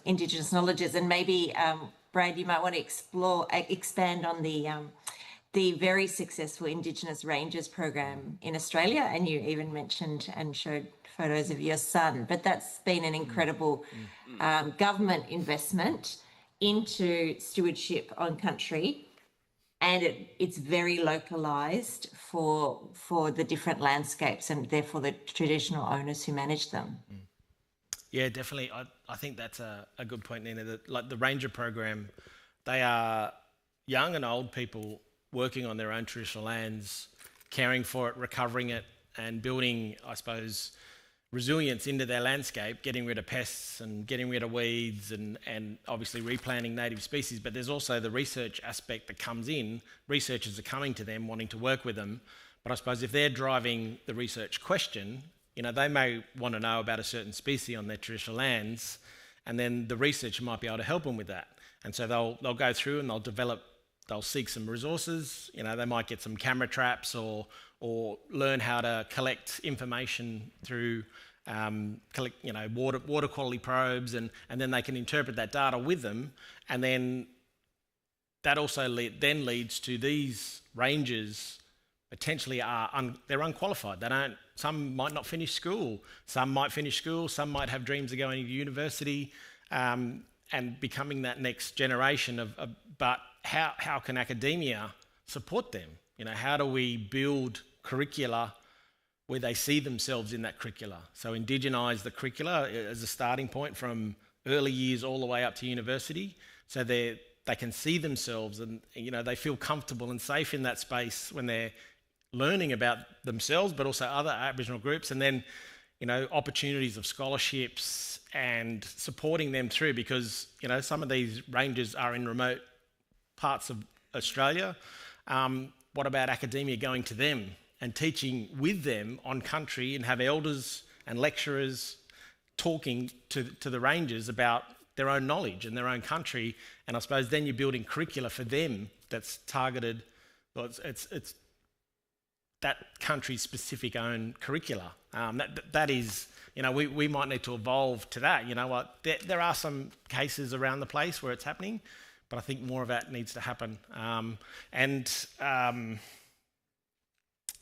Indigenous knowledges, and maybe Brad, you might want to expand on the very successful Indigenous Rangers program in Australia, and you even mentioned and showed photos of your son, but that's been an incredible government investment into stewardship on country, and it's very localised for the different landscapes and therefore the traditional owners who manage them. Yeah, definitely. I think that's a good point, Nina. Like the Ranger program, they are young and old people working on their own traditional lands, caring for it, recovering it, and building, I suppose, resilience into their landscape, getting rid of pests and getting rid of weeds and obviously replanting native species. But there's also the research aspect that comes in. Researchers are coming to them, wanting to work with them. But I suppose if they're driving the research question, they may want to know about a certain species on their traditional lands, and then the researcher might be able to help them with that. And so they'll go through and they'll seek some resources. They might get some camera traps or learn how to collect information through water quality probes, and then they can interpret that data with them, and then that also then leads to these rangers potentially they're unqualified. Some might not finish school, some might finish school, some might have dreams of going to university and becoming that next generation but how can academia support them? How do we build curricula where they see themselves in that curricula? So indigenize the curricula as a starting point from early years all the way up to university, so they can see themselves and they feel comfortable and safe in that space when they're learning about themselves, but also other Aboriginal groups, and then opportunities of scholarships and supporting them through, because some of these rangers are in remote parts of Australia. What about academia going to them and teaching with them on country, and have elders and lecturers talking to the rangers about their own knowledge and their own country? And I suppose then you're building curricula for them that's targeted. Well, it's that country's specific own curricula. That is, we might need to evolve to that. There are some cases around the place where it's happening, but I think more of that needs to happen.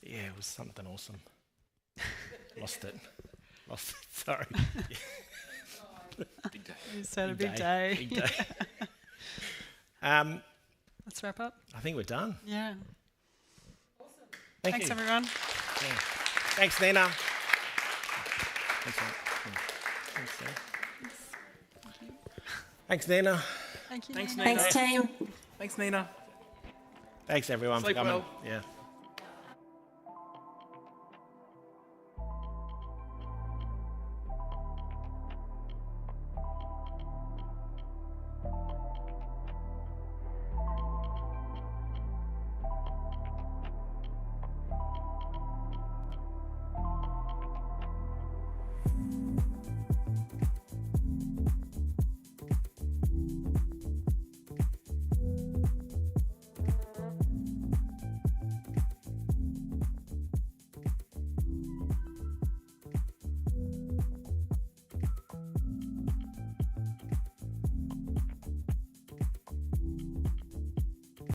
Yeah, it was something awesome. Lost it. Sorry. Big day. It's had a big day. Big day. Let's wrap up. I think we're done. Yeah. Awesome. Thanks, everyone. Yeah. Thanks, Nina. Thanks, Nina. Thanks, Nina. Thank you. Thanks, Nina. Nina. Thanks, team. Thanks, Nina. Thanks, everyone, for coming. well. Yeah.